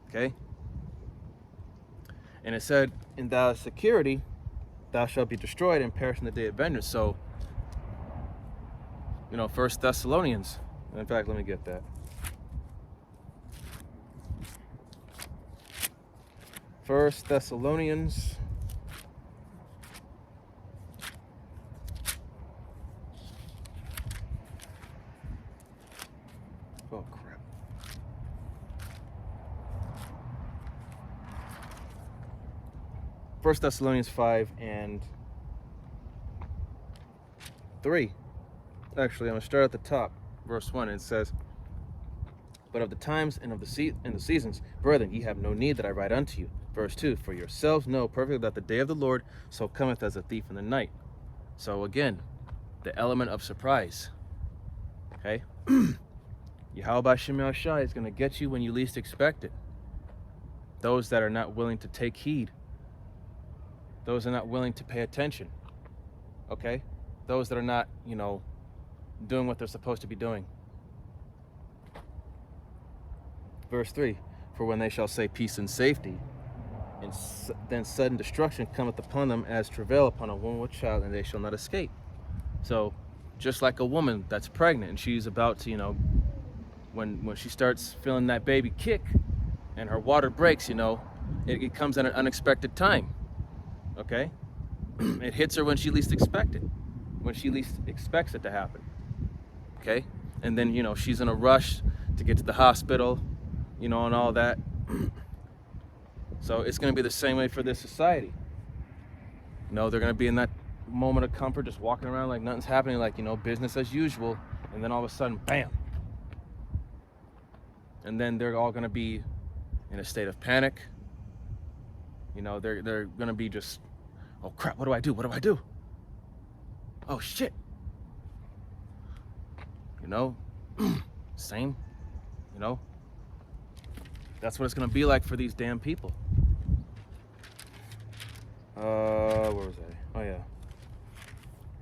Okay? And it said, in thy security, thou shalt be destroyed and perish in the day of vengeance. So, 1 Thessalonians. In fact, let me get that. 1 Thessalonians. Oh, crap. First Thessalonians 5 and 3. Actually, I'm going to start at the top. Verse 1, and it says, but of the times and of the seasons, brethren, ye have no need that I write unto you. Verse 2, for yourselves know perfectly that the day of the Lord so cometh as a thief in the night. So again, the element of surprise. Okay? Yahweh Shem Yahushai is going to get you when you least expect it. Those that are not willing to take heed. Those that are not willing to pay attention. Okay? Those that are not, doing what they're supposed to be doing. Verse 3, for when they shall say peace and safety, and then sudden destruction cometh upon them as travail upon a woman with child, and they shall not escape. So, just like a woman that's pregnant, and she's about to, when she starts feeling that baby kick, and her water breaks, it comes at an unexpected time. Okay? It hits her when she least expects it. When she least expects it to happen. Okay? And then, she's in a rush to get to the hospital, and all that. So it's going to be the same way for this society. They're going to be in that moment of comfort, just walking around like nothing's happening, like, business as usual. And then all of a sudden, bam. And then they're all going to be in a state of panic. They're going to be just, oh crap, what do I do? What do I do? Oh shit. Same, that's what it's going to be like for these damn people. Where was I? Oh yeah.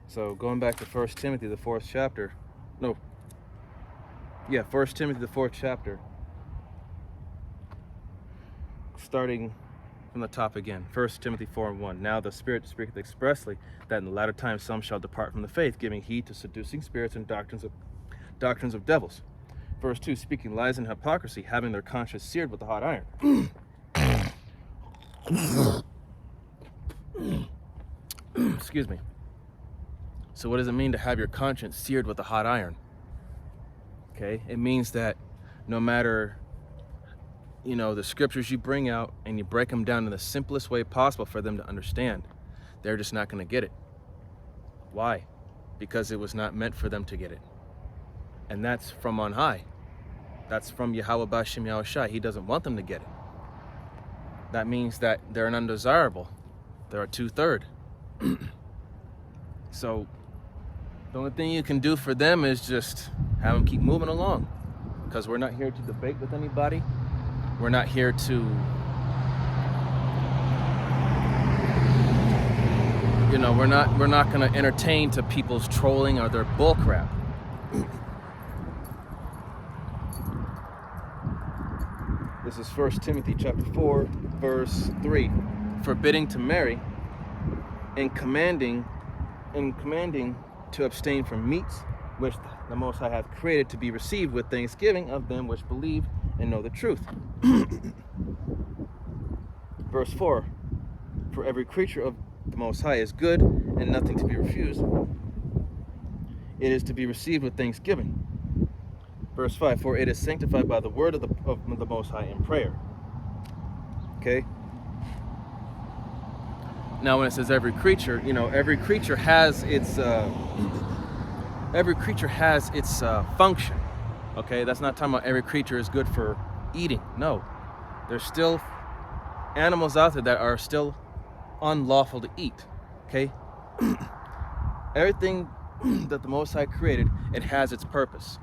So going back to 1 Timothy, the 4th chapter. 1 Timothy, the 4th chapter. Starting from the top again. 1 Timothy 4 and 1. Now the Spirit speaketh expressly that in the latter times some shall depart from the faith, giving heed to seducing spirits and doctrines of devils. Verse 2, speaking lies and hypocrisy, having their conscience seared with a hot iron. Excuse me. So what does it mean to have your conscience seared with a hot iron? Okay, it means that no matter, the scriptures you bring out and you break them down in the simplest way possible for them to understand, they're just not going to get it. Why? Because it was not meant for them to get it. And that's from on high. That's from Yahweh Bashem Yahushai. He doesn't want them to get it. That means that they're an undesirable. They're a 2/3. So the only thing you can do for them is just have them keep moving along. Because we're not here to debate with anybody. We're not here to, we're not going to entertain to people's trolling or their bullcrap. This is 1 Timothy chapter 4, verse 3. Forbidding to marry and commanding to abstain from meats which the Most High hath created to be received with thanksgiving of them which believe and know the truth. Verse 4. For every creature of the Most High is good and nothing to be refused. It is to be received with thanksgiving. Verse 5, for it is sanctified by the word of the Most High in prayer. Okay? Now when it says every creature, every creature has its function. Okay? That's not talking about every creature is good for eating. No. There's still animals out there that are still unlawful to eat. Okay? Everything that the Most High created, it has its purpose,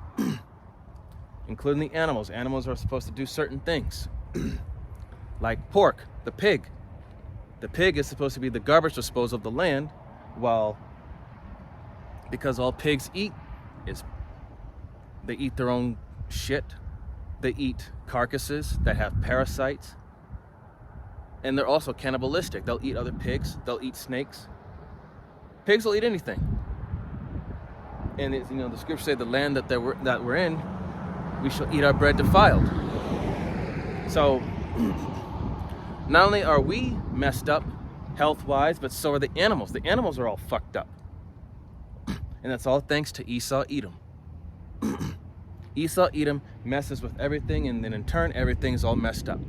including the animals. Animals are supposed to do certain things, like pork, the pig. The pig is supposed to be the garbage disposal of the land, while, because all pigs eat is, they eat their own shit. They eat carcasses that have parasites, and they're also cannibalistic. They'll eat other pigs. They'll eat snakes. Pigs will eat anything. And it's, the scriptures say the land that we're in, we shall eat our bread defiled. So not only are we messed up health-wise, but so are the animals. The animals are all fucked up. And that's all thanks to Esau Edom. Esau Edom messes with everything, and then in turn, everything's all messed up.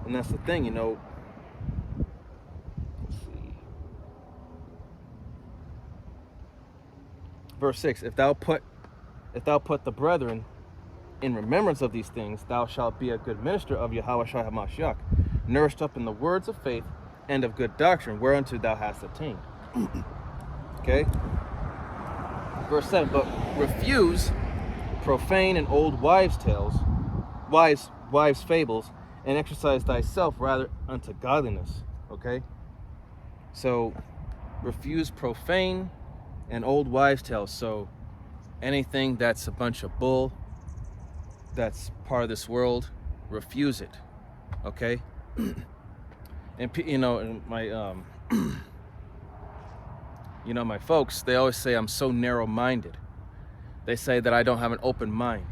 And that's the thing, let's see. Verse 6, if thou put the brethren in remembrance of these things, thou shalt be a good minister of Yahweh Shai HaMashiach, nourished up in the words of faith and of good doctrine, whereunto thou hast attained. Okay? Verse 7, but refuse profane and old wives' tales, wives' fables, and exercise thyself rather unto godliness. Okay? So, refuse profane and old wives' tales. So, anything that's a bunch of bull, that's part of this world, refuse it. Okay? And my my folks, they always say I'm so narrow-minded. They say that I don't have an open mind.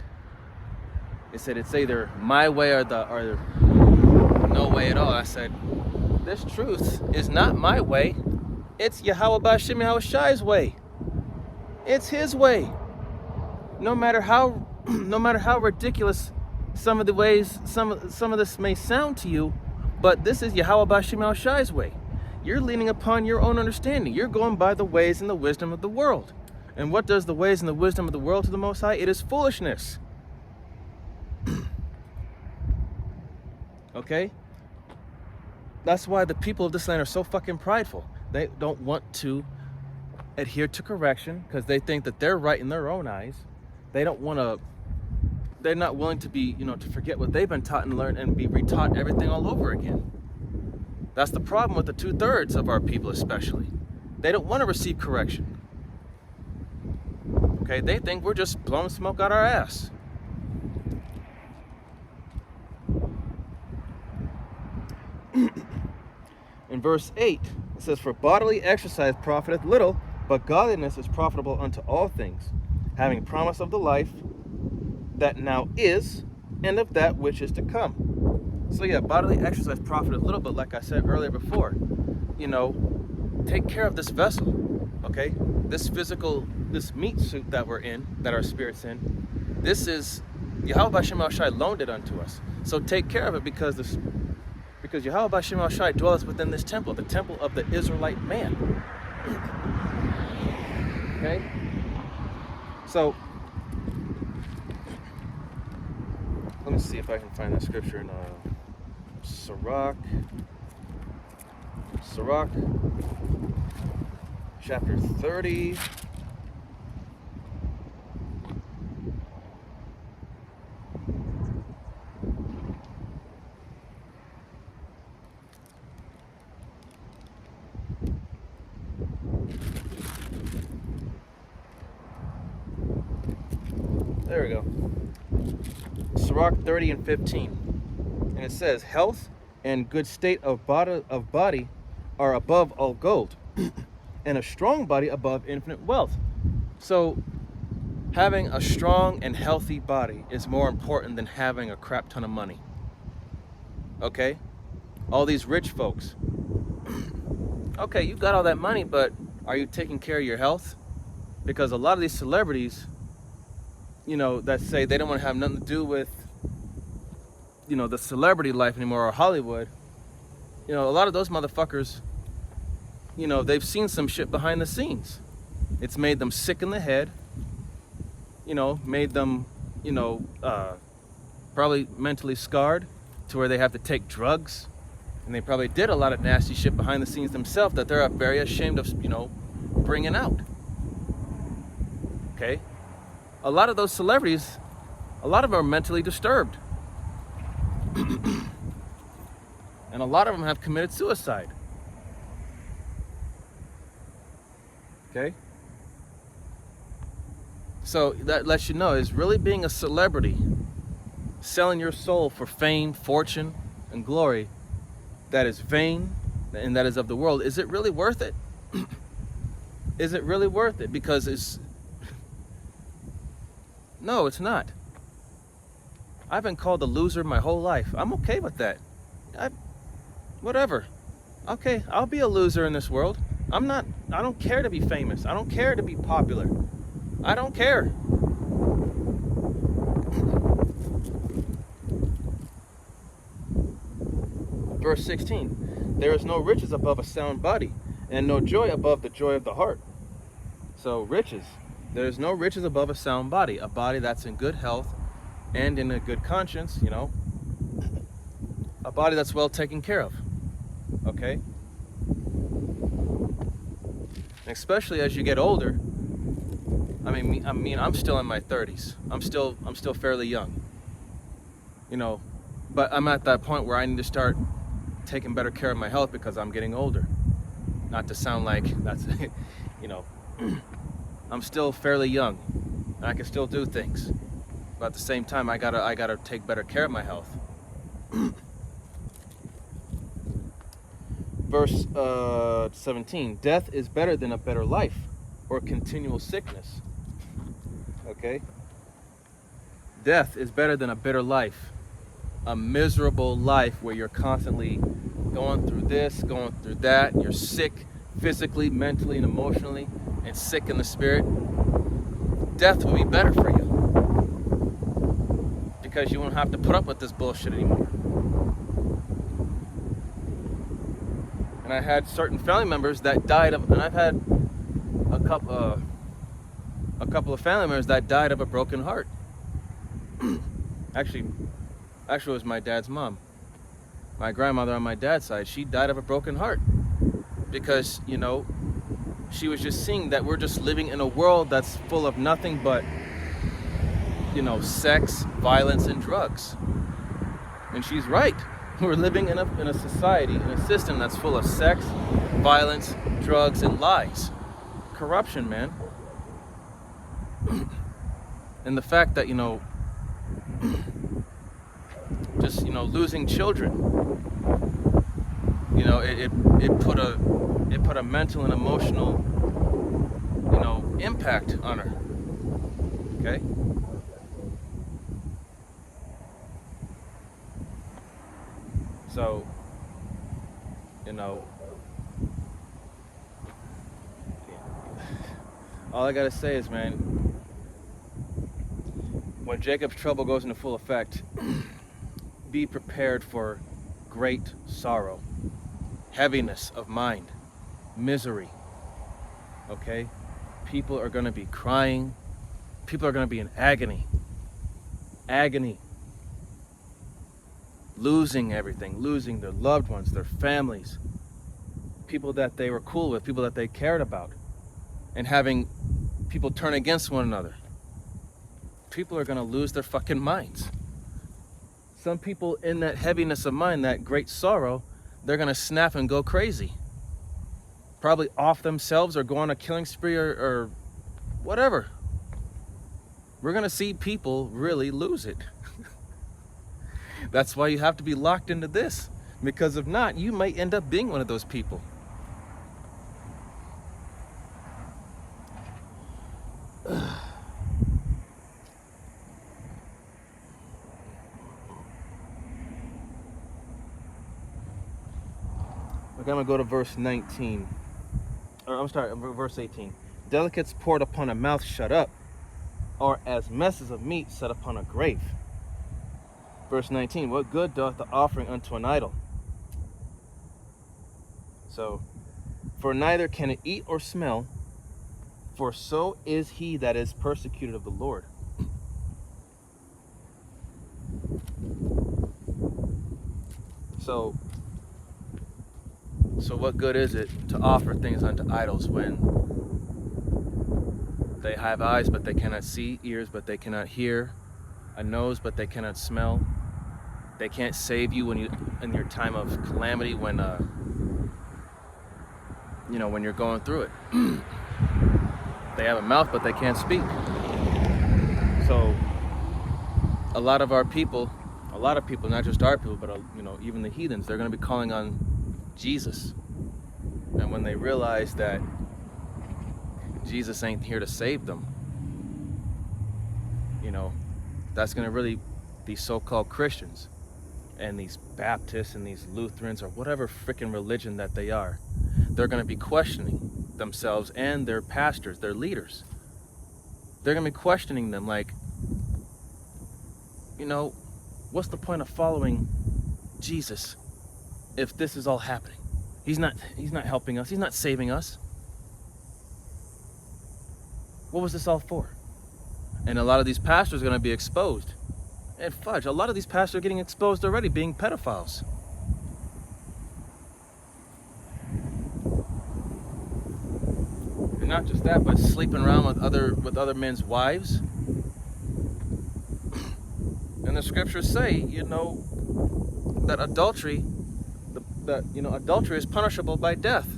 They said it's either my way or no way at all. I said, this truth is not my way. It's Yahweh B'Shem Yahweh Shai's way. It's his way. No matter how ridiculous some of the ways, some of this may sound to you, but this is Yahweh B'Shem Yahweh Shai's way. You're leaning upon your own understanding. You're going by the ways and the wisdom of the world. And what does the ways and the wisdom of the world to the Most High? It is foolishness. Okay? That's why the people of this land are so fucking prideful. They don't want to adhere to correction because they think that they're right in their own eyes. They're not willing to be, to forget what they've been taught and learn and be retaught everything all over again. That's the problem with the 2/3 of our people especially. They don't want to receive correction. Okay, they think we're just blowing smoke out our ass. In verse 8, it says, for bodily exercise profiteth little, but godliness is profitable unto all things, having promise of the life that now is, and of that which is to come. So yeah, bodily exercise profiteth little, but like I said earlier before, take care of this vessel, okay? This meat suit that we're in, that our spirit's in, this is, Yahweh B'Shem Yahweh Shai loaned it unto us. So take care of it because Yahweh B'Shem Yahweh Shai dwelleth within this temple, the temple of the Israelite man. Okay? So, let me see if I can find that scripture in Sirach, chapter 30. There we go. Sirach 30 and 15. And it says, health and good state of body are above all gold, and a strong body above infinite wealth. So having a strong and healthy body is more important than having a crap ton of money. Okay? All these rich folks. Okay, you got all that money, but are you taking care of your health? Because a lot of these celebrities, that say they don't want to have nothing to do with, the celebrity life anymore, or Hollywood. A lot of those motherfuckers, they've seen some shit behind the scenes. It's made them sick in the head. made them, probably mentally scarred to where they have to take drugs, and they probably did a lot of nasty shit behind the scenes themselves that they're very ashamed of, bringing out. Okay? A lot of those celebrities, a lot of them are mentally disturbed. And a lot of them have committed suicide. Okay? So that lets you know, is really being a celebrity, selling your soul for fame, fortune, and glory, that is vain and that is of the world, is it really worth it? Is it really worth it? Because no, it's not. I've been called a loser my whole life. I'm okay with that. Whatever. Okay, I'll be a loser in this world. I don't care to be famous. I don't care to be popular. I don't care. Verse 16, there is no riches above a sound body, and no joy above the joy of the heart. So riches, there's no riches above a sound body, a body that's in good health and in a good conscience, a body that's well taken care of. Okay? Especially as you get older. I mean, I'm still in my 30s. I'm still fairly young. But I'm at that point where I need to start taking better care of my health because I'm getting older. Not to sound like that's, I'm still fairly young. And I can still do things. But at the same time, I gotta take better care of my health. Verse 17, death is better than a better life, or continual sickness. Okay? Death is better than a bitter life, a miserable life where you're constantly going through this, going through that, you're sick physically, mentally, and emotionally, and sick in the spirit. Death will be better for you, because you won't have to put up with this bullshit anymore. And I had certain family members that died of, and I've had a couple of family members that died of a broken heart. Actually, it was my dad's mom. My grandmother on my dad's side, she died of a broken heart because, she was just seeing that we're just living in a world that's full of nothing but, sex, violence, and drugs. And she's right. We're living in a society, in a system that's full of sex, violence, drugs, and lies. Corruption, man. And the fact that, just, losing children, it put a mental and emotional, impact on her. Okay? So, all I gotta say is, man, when Jacob's trouble goes into full effect, be prepared for great sorrow, heaviness of mind, misery. Okay? People are gonna be crying. People are gonna be in agony. Agony. Losing everything, losing their loved ones, their families, people that they were cool with, people that they cared about, and having people turn against one another. People are gonna lose their fucking minds. Some people in that heaviness of mind, that great sorrow, they're gonna snap and go crazy. Probably off themselves or go on a killing spree or whatever. We're gonna see people really lose it. That's why you have to be locked into this, because if not, you might end up being one of those people. Okay, I'm gonna go to verse 19. Verse 18. Delicates poured upon a mouth shut up, or as messes of meat set upon a grave. Verse 19, what good doth the offering unto an idol? So, for neither can it eat or smell, for so is he that is persecuted of the Lord. So what good is it to offer things unto idols when they have eyes but they cannot see, ears but they cannot hear, a nose but they cannot smell? They can't save you in your time of calamity when when you're going through it. They have a mouth but they can't speak. So a lot of people, not just our people, but even the heathens, they're going to be calling on Jesus. And when they realize that Jesus ain't here to save them, that's going to really, these so-called Christians and these Baptists and these Lutherans or whatever freaking religion that they are, they're going to be questioning themselves and their pastors, their leaders. They're going to be questioning them like, what's the point of following Jesus if this is all happening? He's not helping us. He's not saving us. What was this all for? And a lot of these pastors are going to be exposed. And fudge, a lot of these pastors are getting exposed already, being pedophiles. And not just that, but sleeping around with other men's wives. And the scriptures say, that adultery, adultery is punishable by death.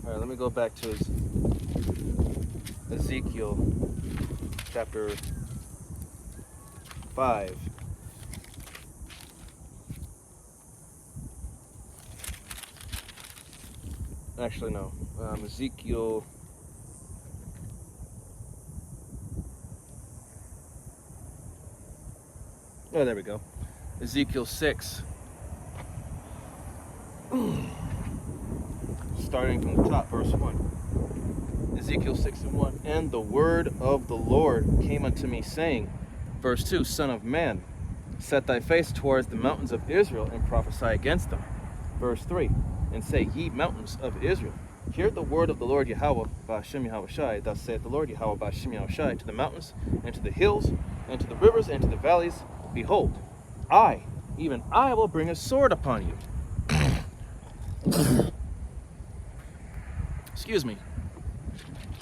All right, let me go back to Ezekiel chapter 5. Actually, no. Ezekiel. Oh, there we go. Ezekiel 6. Starting from the top, verse 1. Ezekiel 6:1. And the word of the Lord came unto me, saying, verse 2, Son of man, set thy face towards the mountains of Israel, and prophesy against them. Verse 3. And say, ye mountains of Israel, hear the word of the Lord Yahweh Ba'ashem Yahushai. Thus saith the Lord Yahweh Ba'ashem Yahushai, to the mountains, and to the hills, and to the rivers, and to the valleys, behold, I, even I, will bring a sword upon you. Excuse me.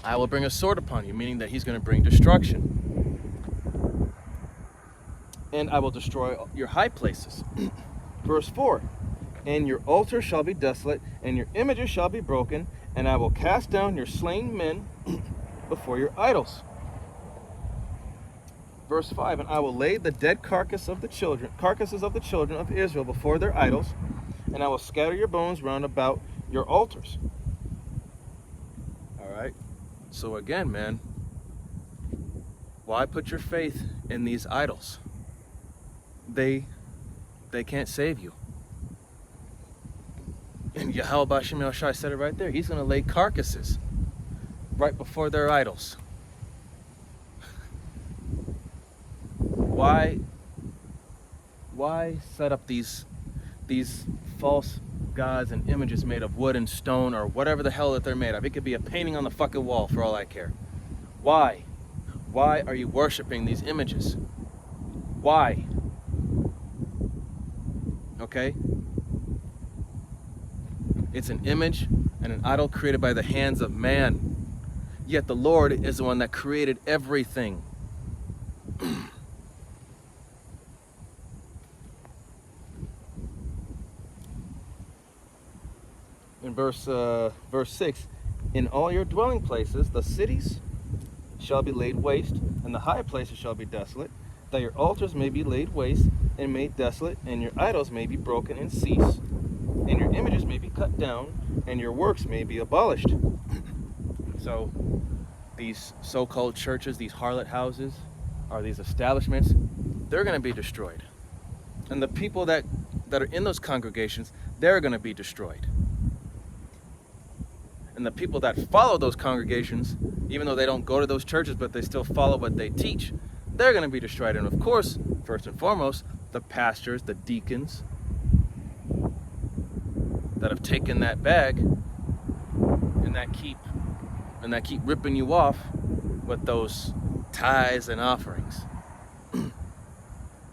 I will bring a sword upon you, meaning that he's going to bring destruction. And I will destroy your high places. Verse 4. And your altar shall be desolate, and your images shall be broken, and I will cast down your slain men before your idols. Verse 5. And I will lay the dead carcasses of the children of Israel before their idols, and I will scatter your bones round about your altars. All right. So again, man, why put your faith in these idols? They can't save you. And Yahweh Ba'ashem Yahushai said it right there. He's going to lay carcasses right before their idols. Why set up these false gods and images made of wood and stone or whatever the hell that they're made of? It could be a painting on the fucking wall for all I care. Why? Why are you worshiping these images? Why? Okay? It's an image and an idol created by the hands of man. Yet the Lord is the one that created everything. In verse 6, in all your dwelling places, the cities shall be laid waste, and the high places shall be desolate, that your altars may be laid waste and made desolate, and your idols may be broken and cease, and your images may be cut down, and your works may be abolished. So these so-called churches, these harlot houses, or these establishments, they're going to be destroyed. And the people that are in those congregations, they're going to be destroyed. And the people that follow those congregations, even though they don't go to those churches, but they still follow what they teach, they're going to be destroyed. And of course, first and foremost, the pastors, the deacons that have taken that bag and that keep ripping you off with those tithes and offerings.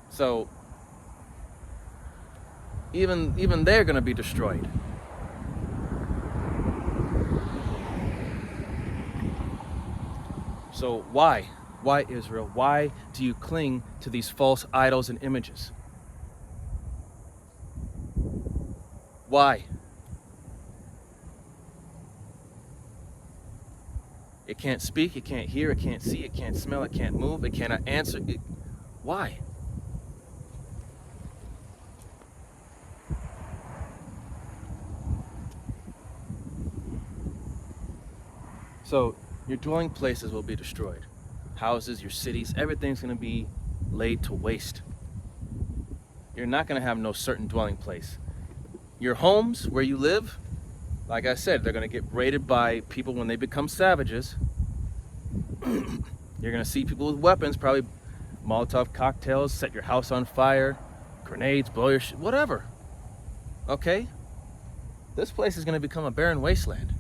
So even they're going to be destroyed. So why Israel? Why do you cling to these false idols and images? Why? It can't speak, it can't hear, it can't see, it can't smell, it can't move, it cannot answer. Why? So your dwelling places will be destroyed. Houses, your cities, everything's going to be laid to waste. You're not going to have no certain dwelling place. Your homes, where you live, like I said, they're going to get raided by people when they become savages. You're going to see people with weapons, probably Molotov cocktails, set your house on fire, grenades, blow your shit, whatever. Okay? This place is going to become a barren wasteland.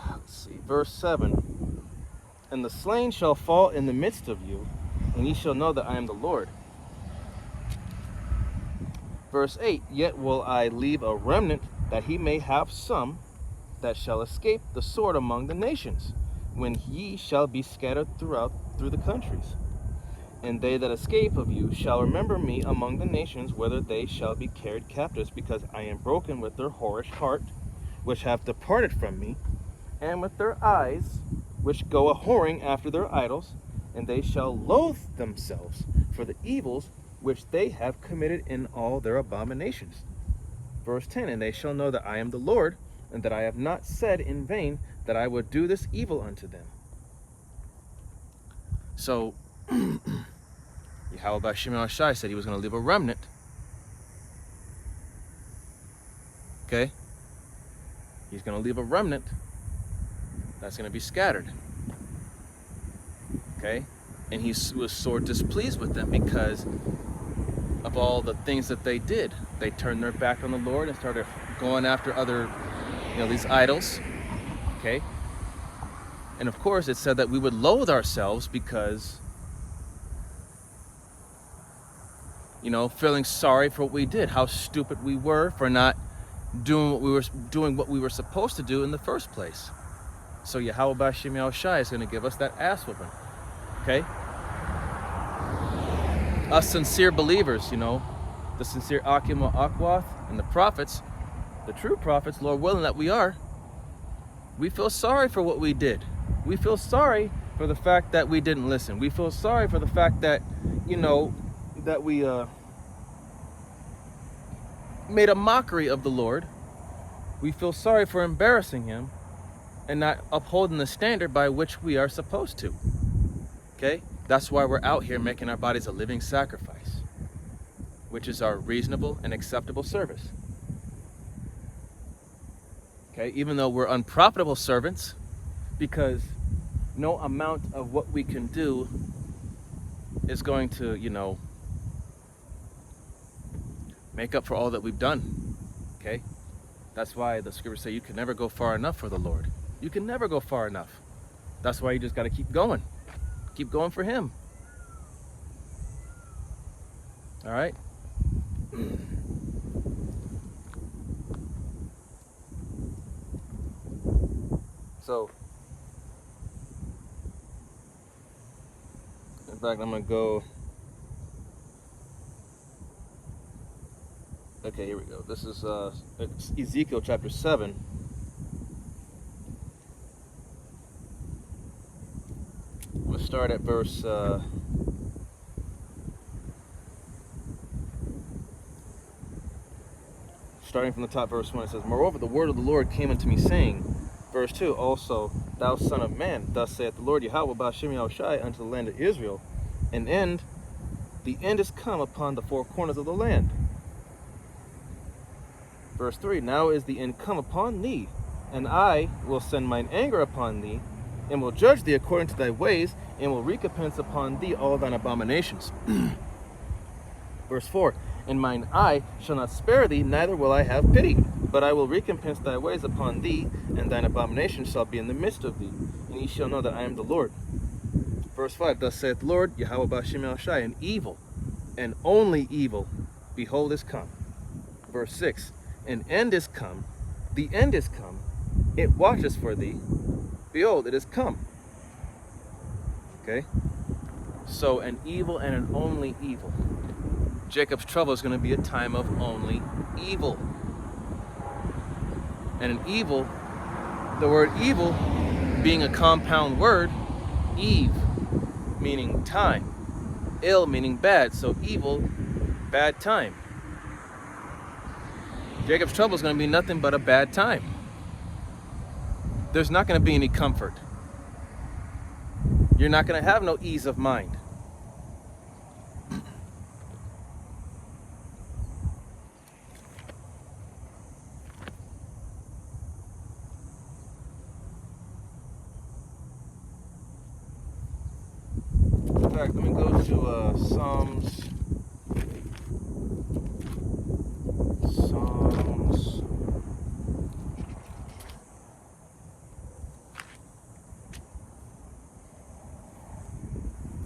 Let's see, verse 7. And the slain shall fall in the midst of you, and ye shall know that I am the Lord. Verse 8, yet will I leave a remnant, that he may have some that shall escape the sword among the nations, when ye shall be scattered through the countries. And they that escape of you shall remember me among the nations, whether they shall be carried captives, because I am broken with their whorish heart, which have departed from me, and with their eyes, which go a-whoring after their idols, and they shall loathe themselves for the evils which they have committed in all their abominations. Verse 10, and they shall know that I am the Lord, and that I have not said in vain that I would do this evil unto them. So, Yahweh Shimon Shai said he was going to leave a remnant. Okay? He's going to leave a remnant that's going to be scattered. Okay? And he was sore displeased with them because of all the things that they did. They turned their back on the Lord and started going after other, these idols. Okay? And of course it said that we would loathe ourselves because, feeling sorry for what we did, how stupid we were for not doing what we were supposed to do in the first place. So Yahweh Bashim Yahushai is going to give us that ass whooping. Okay? Us sincere believers, the sincere Akim Akwath and the prophets, the true prophets, Lord willing that we are, we feel sorry for what we did. We feel sorry for the fact that we didn't listen. We feel sorry for the fact that, that we made a mockery of the Lord. We feel sorry for embarrassing him and not upholding the standard by which we are supposed to. Okay? That's why we're out here making our bodies a living sacrifice, which is our reasonable and acceptable service. Okay? Even though we're unprofitable servants, because no amount of what we can do is going to, make up for all that we've done. Okay? That's why the scriptures say you can never go far enough for the Lord. You can never go far enough. That's why you just got to keep going. Keep going for him. All right? So, in fact, I'm going to go. Okay, here we go. This is Ezekiel chapter 7. I'm going to start at verse starting from the top, verse 1. It says, moreover, the word of the Lord came unto me, saying, verse 2, also, thou son of man, thus saith the Lord Yahweh Bashim Yahushai unto the land of Israel, the end is come upon the four corners of the land. Verse 3, now is the end come upon thee, and I will send mine anger upon thee, and will judge thee according to thy ways, and will recompense upon thee all thine abominations. Verse 4, and mine eye shall not spare thee, neither will I have pity, but I will recompense thy ways upon thee, and thine abomination shall be in the midst of thee, and ye shall know that I am the Lord. Verse 5, thus saith the Lord, Yahweh Ba'Shem El Shai, and evil, and only evil, behold, is come. Verse 6, an end is come, the end is come, it watches for thee, behold, it is come. Okay? So an evil and an only evil. Jacob's trouble is going to be a time of only evil. And an evil, the word evil being a compound word, Eve meaning time, ill meaning bad, so evil, bad time. Jacob's trouble is going to be nothing but a bad time. There's not going to be any comfort. You're not going to have no ease of mind. In fact, let me go to Psalms.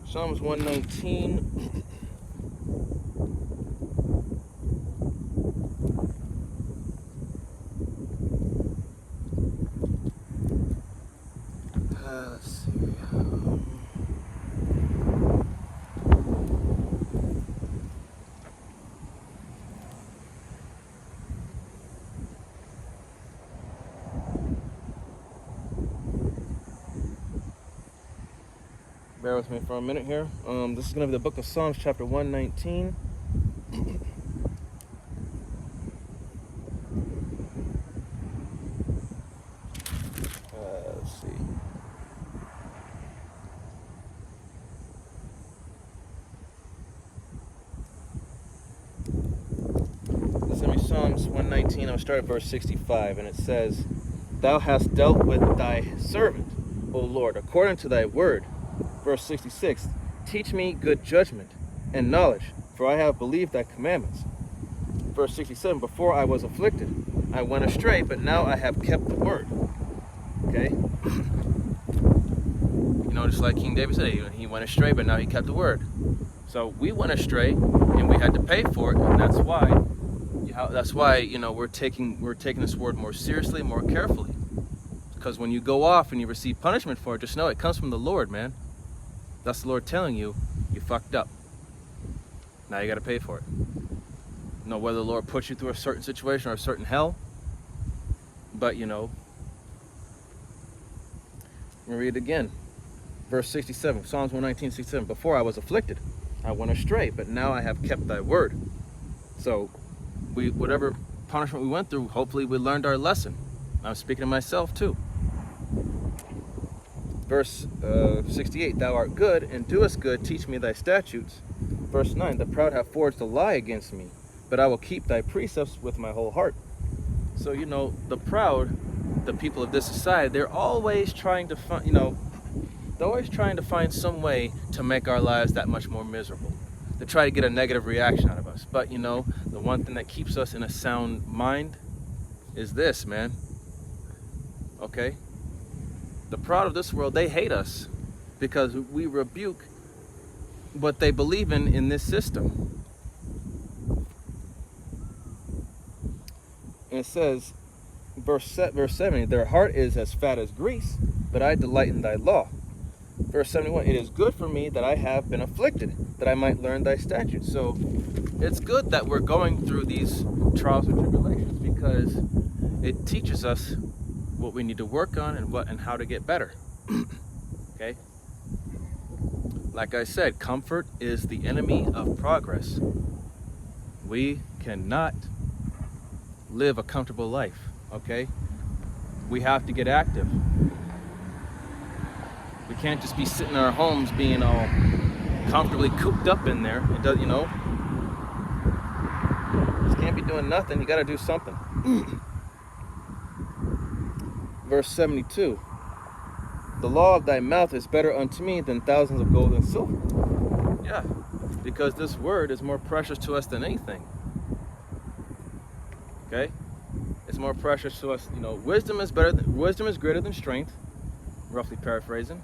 Psalms 119. Let's see. Bear with me for a minute here. This is going to be the book of Psalms, chapter 119. Let's see. This is going to be Psalms 119. I'll start at verse 65, and it says, Thou hast dealt with thy servant, O Lord, according to thy word. Verse 66, teach me good judgment and knowledge, for I have believed thy commandments. Verse 67, before I was afflicted, I went astray, but now I have kept the word. Okay? You know, just like King David said, he went astray, but now he kept the word. So we went astray, and we had to pay for it, and that's why, you know, we're taking this word more seriously, more carefully. Because when you go off and you receive punishment for it, just know it comes from the Lord, man. That's the Lord telling you, you fucked up. Now you got to pay for it. You know, whether the Lord puts you through a certain situation or a certain hell, but you know, let me read it again. Verse 67, Psalms 119, 67. Before I was afflicted, I went astray, but now I have kept thy word. So, whatever punishment we went through, hopefully we learned our lesson. I'm speaking to myself too. Verse 68, thou art good and doest good, teach me thy statutes. Verse 9, the proud have forged a lie against me, but I will keep thy precepts with my whole heart. So, you know, the proud, the people of this society, they're always trying to find, they're always trying to find some way to make our lives that much more miserable. They try to get a negative reaction out of us. But, you know, the one thing that keeps us in a sound mind is this, man. Okay? The proud of this world, they hate us because we rebuke what they believe in this system. And it says, verse 70, their heart is as fat as grease, but I delight in thy law. Verse 71, it is good for me that I have been afflicted, that I might learn thy statutes. So it's good that we're going through these trials and tribulations because it teaches us what we need to work on and how to get better. Okay? Like I said, comfort is the enemy of progress. We cannot live a comfortable life, okay? We have to get active. We can't just be sitting in our homes being all comfortably cooped up in there. It does, you know. Just can't be doing nothing. You got to do something. Verse 72. The law of thy mouth is better unto me than thousands of gold and silver. Yeah. because this word is more precious to us than anything. Okay? It's more precious to us. You know, wisdom is greater than strength, roughly paraphrasing,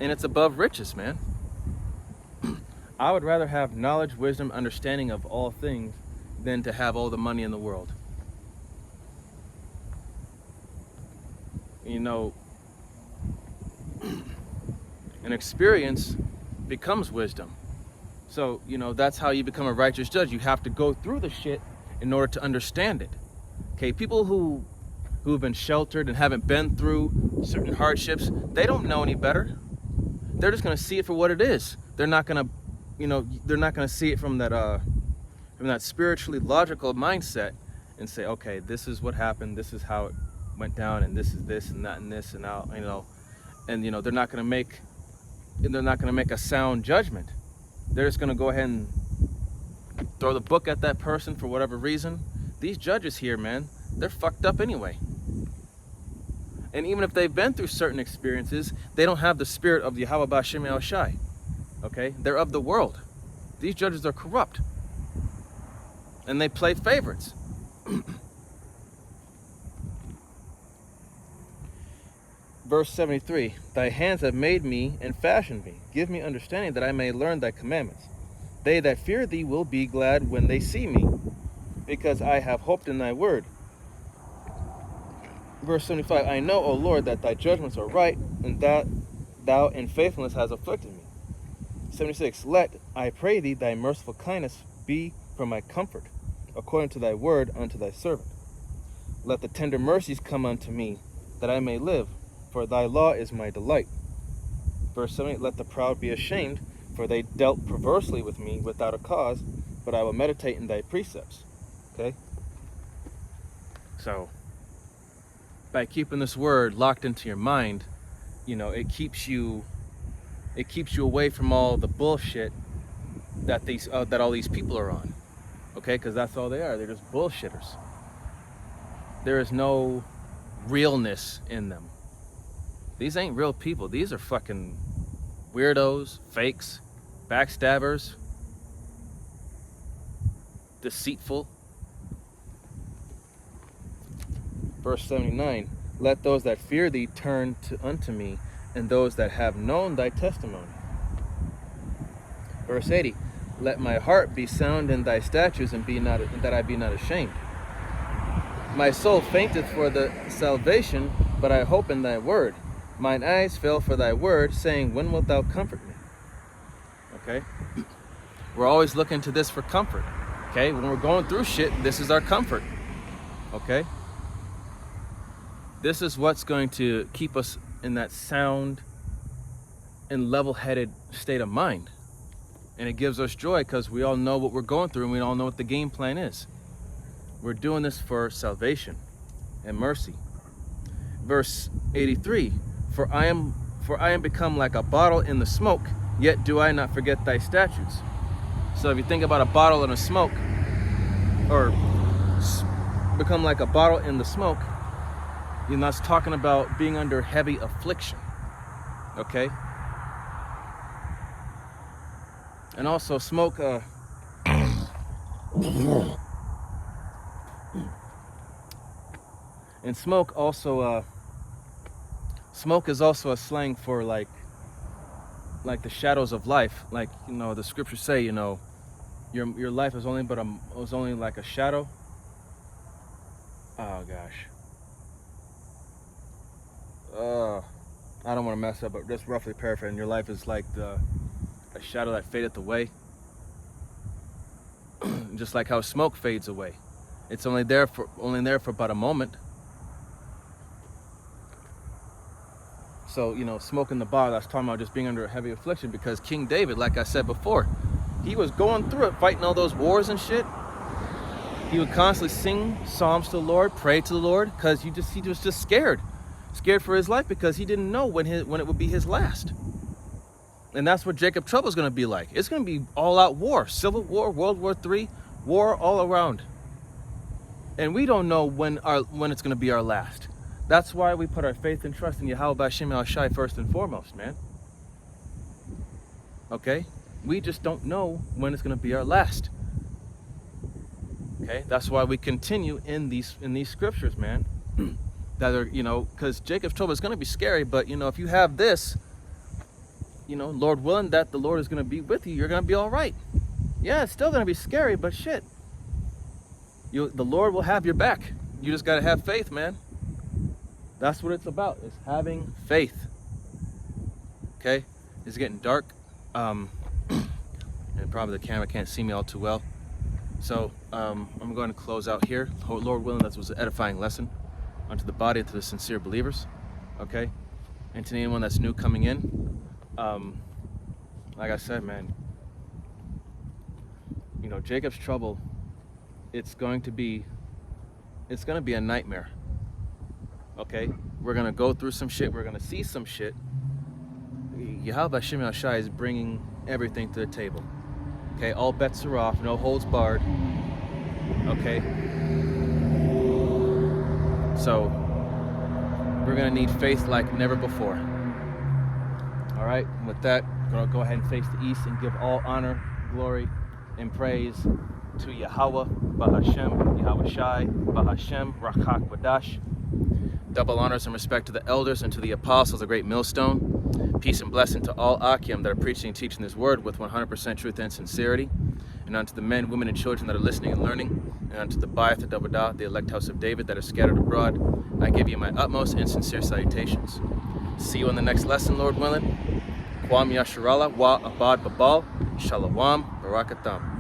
and it's above riches, man. I would rather have knowledge, wisdom, understanding of all things than to have all the money in the world. You know, an experience becomes wisdom. So, you know, that's how you become a righteous judge. You have to go through the shit in order to understand it. Okay, people who've been sheltered and haven't been through certain hardships, they don't know any better. They're just gonna see it for what it is. They're not gonna, you know, they're not gonna see it from that spiritually logical mindset and say, okay, this is what happened, this is how it went down, and this is this and that and this, and now, you know, and you know, they're not gonna make a sound judgment. They're just gonna go ahead and throw the book at that person for whatever reason. These judges here, man, they're fucked up anyway. And even if they've been through certain experiences, they don't have the spirit of Yahweh B'Shem Yahushai. Okay? They're of the world. These judges are corrupt. And they play favorites. Verse 73, thy hands have made me and fashioned me. Give me understanding that I may learn thy commandments. They that fear thee will be glad when they see me, because I have hoped in thy word. Verse 75, I know, O Lord, that thy judgments are right, and that thou in faithfulness hast afflicted me. 76, let, I pray thee, thy merciful kindness be for my comfort, according to thy word unto thy servant. Let the tender mercies come unto me, that I may live, for thy law is my delight. Verse 78, let the proud be ashamed, for they dealt perversely with me without a cause, but I will meditate in thy precepts. Okay? So, by keeping this word locked into your mind, you know, it keeps you away from all the bullshit that all these people are on. Okay? Because that's all they are. They're just bullshitters. There is no realness in them. These ain't real people. These are fucking weirdos, fakes, backstabbers, deceitful. Verse 79, let those that fear thee turn unto me, and those that have known thy testimony. Verse 80, let my heart be sound in thy statutes, and that I be not ashamed. My soul fainteth for the salvation, but I hope in thy word. Mine eyes fail for thy word, saying, when wilt thou comfort me? Okay? We're always looking to this for comfort. Okay? When we're going through shit, this is our comfort. Okay? This is what's going to keep us in that sound and level-headed state of mind. And it gives us joy because we all know what we're going through and we all know what the game plan is. We're doing this for salvation and mercy. Verse 83, For I am become like a bottle in the smoke, yet do I not forget thy statutes. So if you think about a bottle in a smoke, or become like a bottle in the smoke, you're not talking about being under heavy affliction. Okay? And also smoke, and smoke also, smoke is also a slang for like the shadows of life. Like, you know, the scriptures say, you know, your life is only like a shadow. Oh gosh. I don't want to mess up, but just roughly paraphrasing, your life is like a shadow that fadeth away. Just like how smoke fades away. It's only there for about a moment. So, you know, smoking the bottle, that's talking about just being under a heavy affliction, because King David, like I said before, he was going through it, fighting all those wars and shit. He would constantly sing psalms to the Lord, pray to the Lord, because he was just scared for his life, because he didn't know when it would be his last. And that's what Jacob trouble is going to be like. It's going to be all out war, civil war, World War III, war all around. And we don't know when it's going to be our last. That's why we put our faith and trust in Yahweh B'Shem Yahushai first and foremost, man. Okay? We just don't know when it's going to be our last. Okay, that's why we continue in these scriptures, man. That are, because Jacob's trouble is going to be scary, but if you have this, Lord willing, that the Lord is going to be with you, you're going to be all right. Yeah, it's still going to be scary, but shit, the Lord will have your back. You just got to have faith, man. That's what it's about, is having faith. Okay, it's getting dark, and probably the camera can't see me all too well. So I'm going to close out here. Lord willing, that was an edifying lesson unto the body and to the sincere believers. Okay, and to anyone that's new coming in, like I said, man, Jacob's trouble, it's going to be a nightmare. Okay, we're gonna go through some shit. We're gonna see some shit. Yahweh Hashem Yahshai is bringing everything to the table. Okay, all bets are off. No holds barred. Okay. So we're gonna need faith like never before. All right. And with that, I'm gonna go ahead and face the east and give all honor, glory, and praise to Yahweh, Bahashem, Yahweh Shai, Bahashem, Rakak Wadash. Double honors and respect to the elders and to the apostles, the great millstone. Peace and blessing to all Akim that are preaching and teaching this word with 100% truth and sincerity. And unto the men, women, and children that are listening and learning. And unto the Ba'ath, the Dabadah, the elect house of David that are scattered abroad. I give you my utmost and sincere salutations. See you in the next lesson, Lord willing. Kwam Yasharallah wa Abad Babal. Shalom Barakatam.